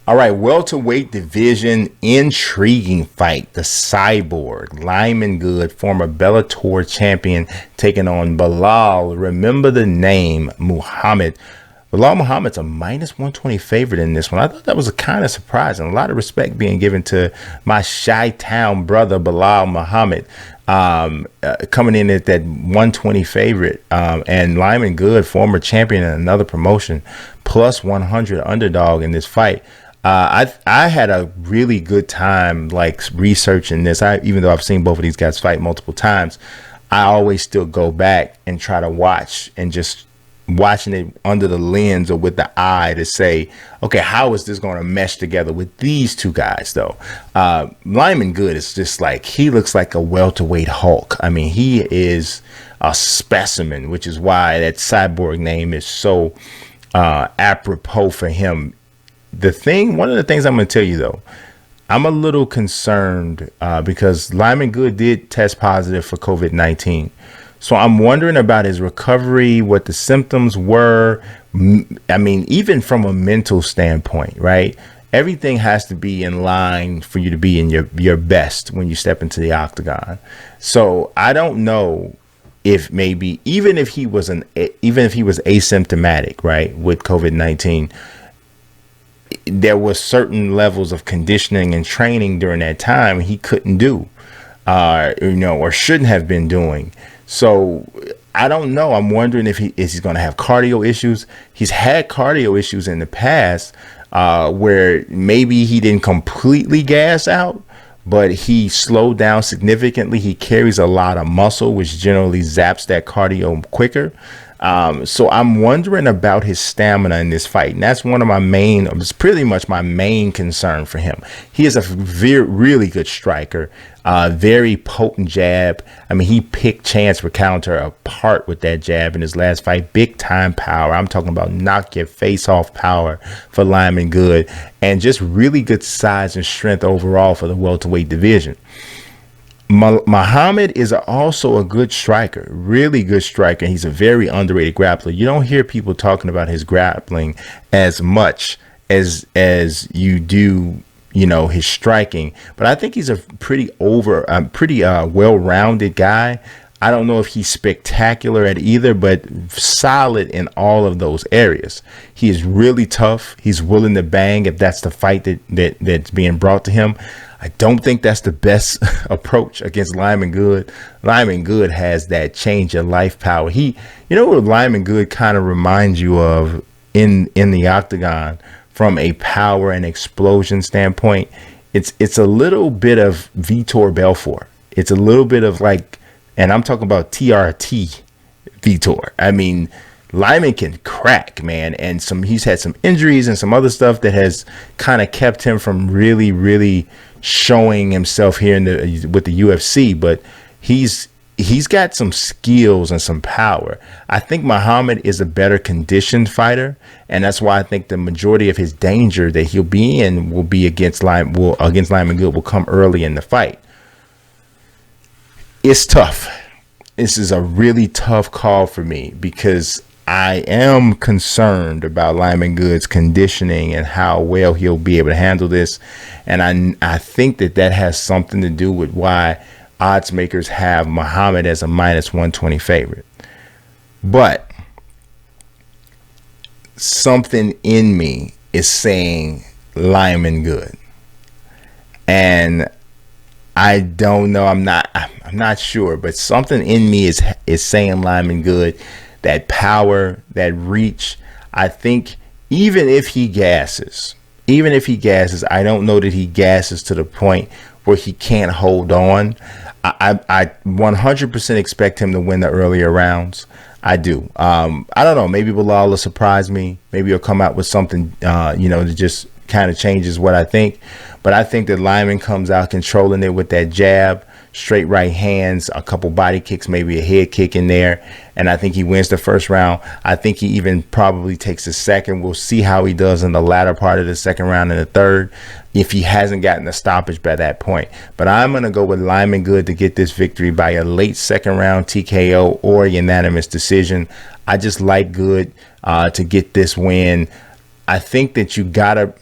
[SPEAKER 1] All right, welterweight division, intriguing fight. The Cyborg, Lyman Good, former Bellator champion, taking on Belal. Remember the name, Muhammad. Belal Muhammad's a -120 favorite in this one. I thought that was a kind of surprising. A lot of respect being given to my Chi-Town brother, Belal Muhammad, coming in at that 120 favorite. And Lyman Good, former champion in another promotion, +100 underdog in this fight. I had a really good time like researching this. Even though I've seen both of these guys fight multiple times, I always still go back and try to watch, and just watching it under the lens or with the eye to say, okay, how is this going to mesh together with these two guys though? Lyman Good is just like, he looks like a welterweight Hulk. I mean, he is a specimen, which is why that Cyborg name is so apropos for him. One of the things I'm going to tell you though, I'm a little concerned because Lyman Good did test positive for COVID-19. So I'm wondering about his recovery, what the symptoms were. I mean, even from a mental standpoint, right? Everything has to be in line for you to be in your best when you step into the octagon. So I don't know if maybe even if he was asymptomatic, right, with COVID-19, there was certain levels of conditioning and training during that time he couldn't do, or shouldn't have been doing. So I don't know. I'm wondering if he's going to have cardio issues. He's had cardio issues in the past, where maybe he didn't completely gas out, but he slowed down significantly. He carries a lot of muscle, which generally zaps that cardio quicker. So I'm wondering about his stamina in this fight. And that's it's pretty much my main concern for him. He is a really good striker, very potent jab. I mean, he picked Chance Recounter apart with that jab in his last fight. Big time power. I'm talking about knock your face off power for Lyman Good, and just really good size and strength overall for the welterweight division. Muhammad is also a good striker, really good striker. He's a very underrated grappler. You don't hear people talking about his grappling as much as you do, his striking. But I think he's a pretty well-rounded guy. I don't know if he's spectacular at either, but solid in all of those areas. He is really tough. He's willing to bang if that's the fight that's being brought to him. I don't think that's the best approach against Lyman Good. Lyman Good has that change of life power. What Lyman Good kind of reminds you of in the octagon from a power and explosion standpoint. It's a little bit of Vitor Belfort. It's a little bit of and I'm talking about TRT Vitor. I mean, Lyman can crack, man, and he's had some injuries and some other stuff that has kind of kept him from really, really showing himself here with the UFC. But he's got some skills and some power. I think Muhammad is a better conditioned fighter, and that's why I think the majority of his danger that he'll be in will be against Lyman Good will come early in the fight. It's tough. This is a really tough call for me because I am concerned about Lyman Good's conditioning and how well he'll be able to handle this. And I think that has something to do with why odds makers have Muhammad as a -120 favorite. But something in me is saying Lyman Good. And I don't know. I'm not sure, but something in me is saying Lyman Good. That power, that reach. I think even if he gasses, I don't know that he gasses to the point where he can't hold on. I 100% expect him to win the earlier rounds. I do. I don't know. Maybe Bilal will surprise me. Maybe he'll come out with something, that just kind of changes what I think. But I think that Lyman comes out controlling it with that jab, straight right hands, a couple body kicks, maybe a head kick in there. And I think he wins the first round. I think he even probably takes the second. We'll see how he does in the latter part of the second round and the third, if he hasn't gotten a stoppage by that point. But I'm going to go with Lyman Good to get this victory by a late second round TKO or unanimous decision. I just like Good to get this win. I think that you gotta,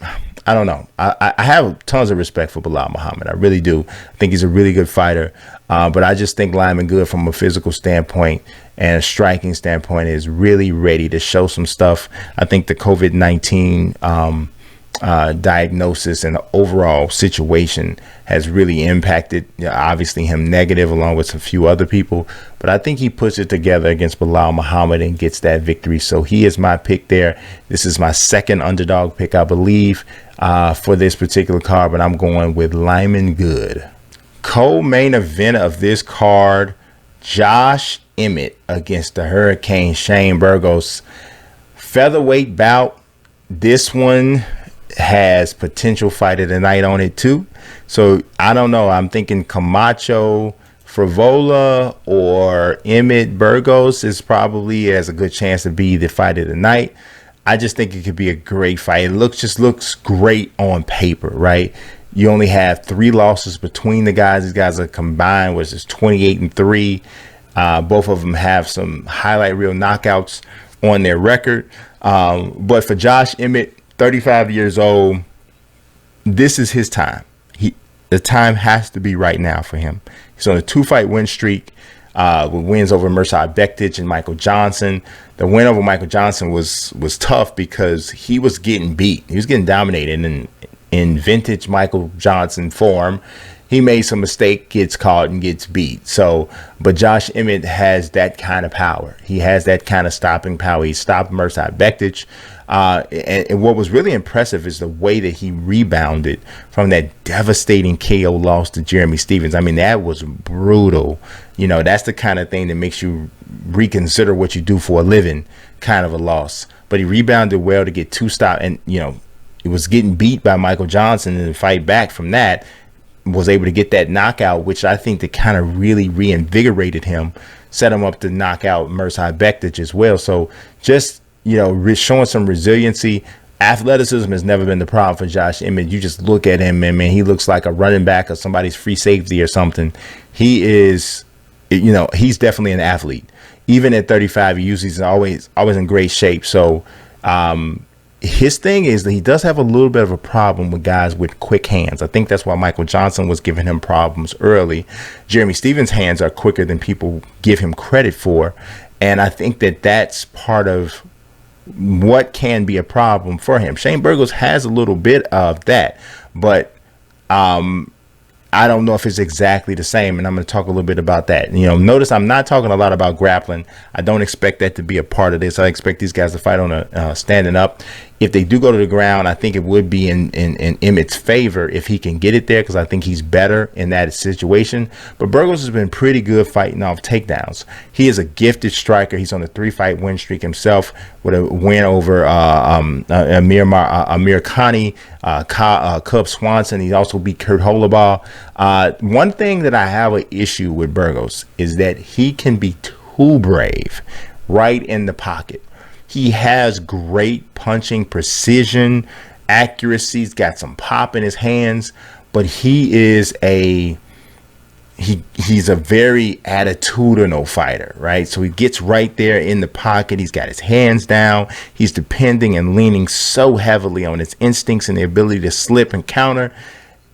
[SPEAKER 1] I don't know. I have tons of respect for Belal Muhammad. I really do. I think he's a really good fighter. But I just think Lyman Good from a physical standpoint and a striking standpoint is really ready to show some stuff. I think the COVID-19 diagnosis and the overall situation has really impacted, obviously, him negative along with a few other people. But I think he puts it together against Belal Muhammad and gets that victory. So he is my pick there. This is my second underdog pick, I believe, for this particular card. But I'm going with Lyman Good. Co-main event of this card, Josh Emmett against the Hurricane Shane Burgos. Featherweight bout. This one has potential fight of the night on it too. So I don't know. I'm thinking Camacho, Fievola, or Emmett Burgos is probably has a good chance to be the fight of the night. I just think it could be a great fight. It looks great on paper, right? You only have 3 losses between the guys. These guys are combined, which is 28-3. Both of them have some highlight reel knockouts on their record. But for Josh Emmett, 35 years old, this is his time. The time has to be right now for him. He's on a 2-fight win streak. with wins over Mirsad Bektic and Michael Johnson. The win over Michael Johnson was tough because he was getting beat. He was getting dominated in vintage Michael Johnson form. He made some mistake, gets caught, and gets beat. So, but Josh Emmett has that kind of power. He has that kind of stopping power. He stopped Mirsad Bektic. And what was really impressive is the way that he rebounded from that devastating KO loss to Jeremy Stephens. I mean, that was brutal. You know, that's the kind of thing that makes you reconsider what you do for a living, kind of a loss. But he rebounded well to get 2 stops. And, you know, he was getting beat by Michael Johnson, and to fight back from that, was able to get that knockout, which I think that kind of really reinvigorated him, set him up to knock out Mirsad Bektic as well. So just, you know, showing some resiliency. Athleticism has never been the problem for Josh Emmett. You just look at him, and man, he looks like a running back or somebody's free safety or something. He is, you know, he's definitely an athlete. Even at 35, he's always in great shape. So his thing is that he does have a little bit of a problem with guys with quick hands. I think that's why Michael Johnson was giving him problems early. Jeremy Stephens' hands are quicker than people give him credit for. And I think that that's part of what can be a problem for him. Shane Burgos has a little bit of that, but I don't know if it's exactly the same, and I'm going to talk a little bit about that. You know, notice I'm not talking a lot about grappling. I don't expect that to be a part of this. I expect these guys to fight on a standing up. If they do go to the ground, I think it would be in Emmett's favor if he can get it there, because I think he's better in that situation. But Burgos has been pretty good fighting off takedowns. He is a gifted striker. He's on a 3-fight win streak himself with a win over Amir Khani, Cub Swanson. He also beat Kurt Holobaugh. One thing that I have an issue with Burgos is that he can be too brave right in the pocket. He has great punching precision, accuracy. He's got some pop in his hands, but he's a very attitudinal fighter, right? So he gets right there in the pocket. He's got his hands down. He's depending and leaning so heavily on his instincts and the ability to slip and counter.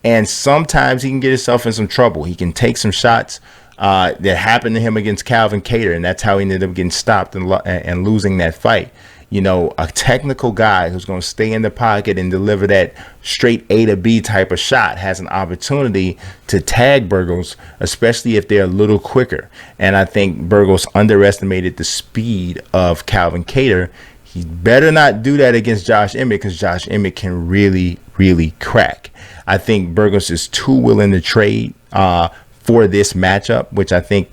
[SPEAKER 1] And sometimes he can get himself in some trouble. He can take some shots that happened to him against Calvin Kattar, and that's how he ended up getting stopped and losing that fight. You know, a technical guy who's going to stay in the pocket and deliver that straight A to B type of shot has an opportunity to tag Burgos, especially if they're a little quicker. And I think Burgos underestimated the speed of Calvin Kattar. He better not do that against Josh Emmett, because Josh Emmett can really, really crack. I think Burgos is too willing to trade for this matchup, which I think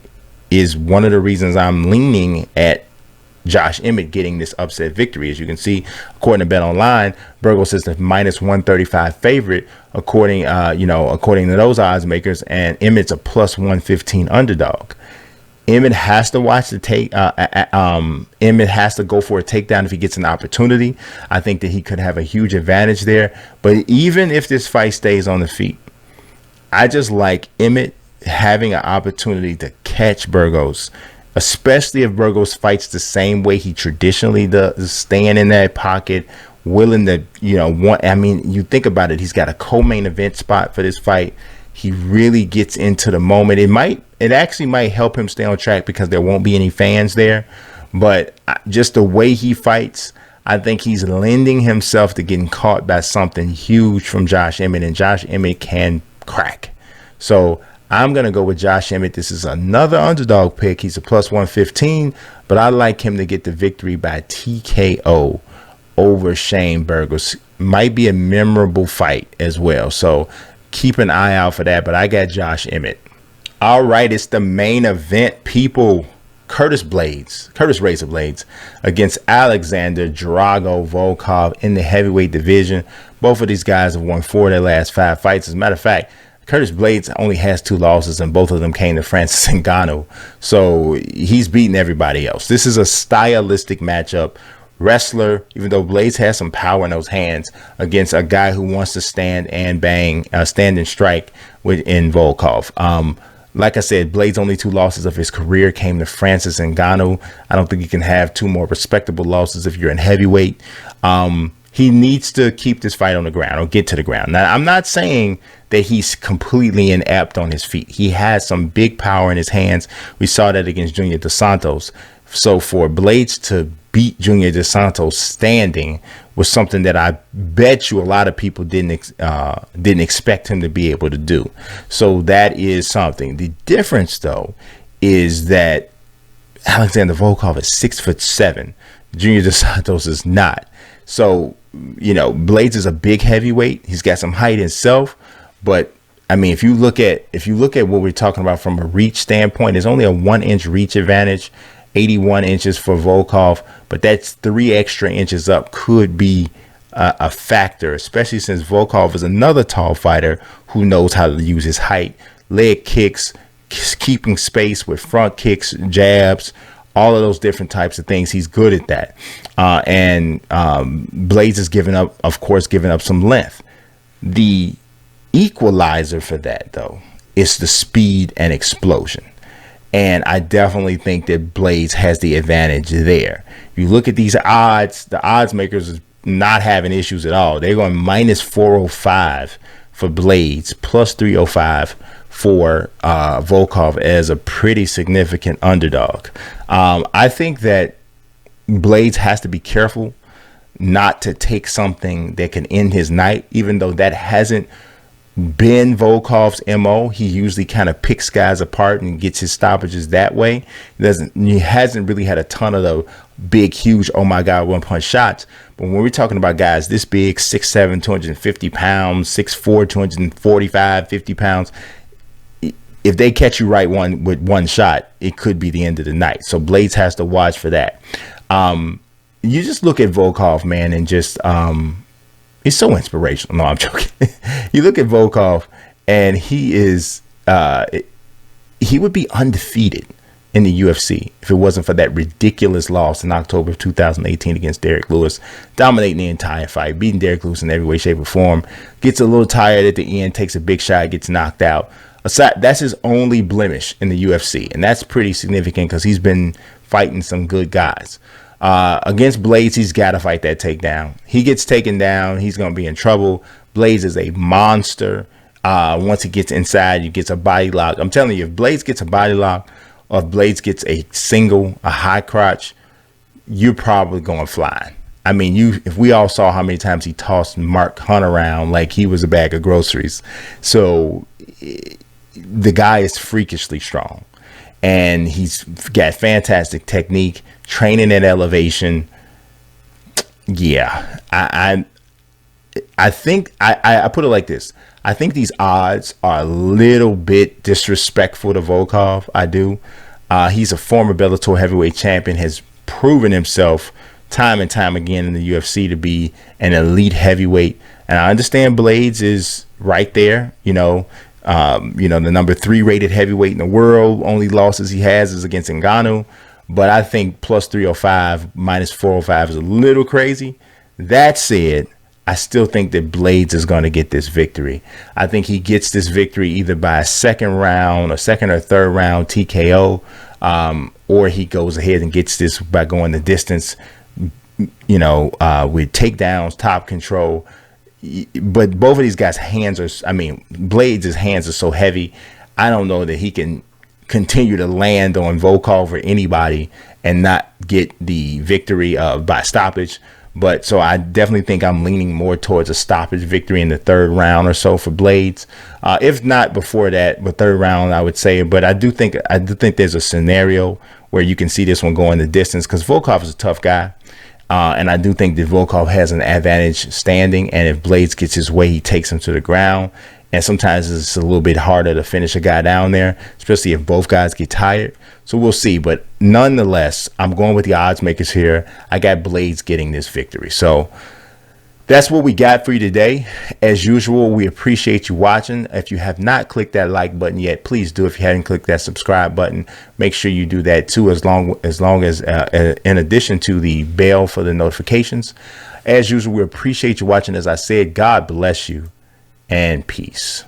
[SPEAKER 1] is one of the reasons I'm leaning at Josh Emmett getting this upset victory. As you can see, according to Bet Online, Burgos is the -135 favorite, according to those odds makers, and Emmett's a +115 underdog. Emmett has to watch the Emmett has to go for a takedown if he gets an opportunity. I think that he could have a huge advantage there. But even if this fight stays on the feet, I just like Emmett having an opportunity to catch Burgos, especially if Burgos fights the same way he traditionally does, staying in that pocket, willing to, you think about it, he's got a co-main event spot for this fight. He really gets into the moment. It actually might help him stay on track because there won't be any fans there, but just the way he fights, I think he's lending himself to getting caught by something huge from Josh Emmett, and Josh Emmett can crack. So I'm going to go with Josh Emmett. This is another underdog pick. He's a +115, but I like him to get the victory by TKO over Shane Burgos. Might be a memorable fight as well. So keep an eye out for that, but I got Josh Emmett. All right, it's the main event, people. Curtis Razor Blaydes against Alexander Drago Volkov in the heavyweight division. Both of these guys have won 4 of their last 5 fights. As a matter of fact, Curtis Blaydes only has 2 losses, and both of them came to Francis Ngannou. So he's beating everybody else. This is a stylistic matchup. Wrestler, even though Blaydes has some power in those hands, against a guy who wants to stand and bang, stand and strike in Volkov. Like I said, Blaydes' only 2 losses of his career came to Francis Ngannou. I don't think you can have 2 more respectable losses if you're in heavyweight. he needs to keep this fight on the ground or get to the ground. Now, I'm not saying that he's completely inept on his feet. He has some big power in his hands. We saw that against Junior Dos Santos. So for Blaydes to beat Junior Dos Santos standing was something that I bet you a lot of people didn't expect him to be able to do. So that is something. The difference, though, is that Alexander Volkov is 6'7". Junior Dos Santos is not. So, you know, Blaydes is a big heavyweight. He's got some height himself, but I mean, if you look at what we're talking about from a reach standpoint, there's only a 1-inch reach advantage, 81 inches for Volkov, but that's 3 extra inches up could be a factor, especially since Volkov is another tall fighter who knows how to use his height, leg kicks, keeping space with front kicks, jabs, all of those different types of things. He's good at that. And Blaydes is giving up some length. The equalizer for that, though, is the speed and explosion. And I definitely think that Blaydes has the advantage there. You look at these odds, the odds makers is not having issues at all. They're going minus 405 for Blaydes, plus 305 for Volkov as a pretty significant underdog. I think that Blaydes has to be careful not to take something that can end his night, even though that hasn't been Volkov's MO. He usually kind of picks guys apart and gets his stoppages that way. He hasn't really had a ton of the big, huge, oh my God, one-punch shots. But when we're talking about guys this big, 6'7", 250 pounds, 6'4", 245, 50 pounds, if they catch you right with one shot, it could be the end of the night. So Blaydes has to watch for that. You just look at Volkov, man, and just he's so inspirational. No, I'm joking. You look at Volkov, and he would be undefeated in the UFC if it wasn't for that ridiculous loss in October of 2018 against Derrick Lewis, dominating the entire fight, beating Derrick Lewis in every way, shape, or form. Gets a little tired at the end, takes a big shot, gets knocked out. That's his only blemish in the UFC, and that's pretty significant because he's been fighting some good guys. Against Blaydes, he's got to fight that takedown. He gets taken down, he's going to be in trouble. Blaydes is a monster. Once he gets inside, he gets a body lock. I'm telling you, if Blaydes gets a body lock or if Blaydes gets a high crotch, you're probably going flying. I mean, if we all saw how many times he tossed Mark Hunt around like he was a bag of groceries. So the guy is freakishly strong, and he's got fantastic technique, training at elevation. Yeah, I think I put it like this. I think these odds are a little bit disrespectful to Volkov. I do. He's a former Bellator heavyweight champion, has proven himself time and time again in the UFC to be an elite heavyweight. And I understand Blaydes is right there, the number 3 rated heavyweight in the world. Only losses he has is against Ngannou. But I think plus 305, minus 405 is a little crazy. That said, I still think that Blaydes is going to get this victory. I think he gets this victory either by a second or third round TKO, or he goes ahead and gets this by going the distance, with takedowns, top control. But both of these guys' Blaydes' hands are so heavy. I don't know that he can continue to land on Volkov or anybody and not get the victory by stoppage. But so I definitely think I'm leaning more towards a stoppage victory in the third round or so for Blaydes. If not before that, but third round, I would say. But I do think there's a scenario where you can see this one going the distance because Volkov is a tough guy. And I do think that Volkov has an advantage standing. And if Blaydes gets his way, he takes him to the ground. And sometimes it's a little bit harder to finish a guy down there, especially if both guys get tired. So we'll see. But nonetheless, I'm going with the odds makers here. I got Blaydes getting this victory. So that's what we got for you today. As usual, we appreciate you watching. If you have not clicked that like button yet, please do. If you haven't clicked that subscribe button, make sure you do that too, as long as in addition to the bell for the notifications. As usual, we appreciate you watching. As I said, God bless you and peace.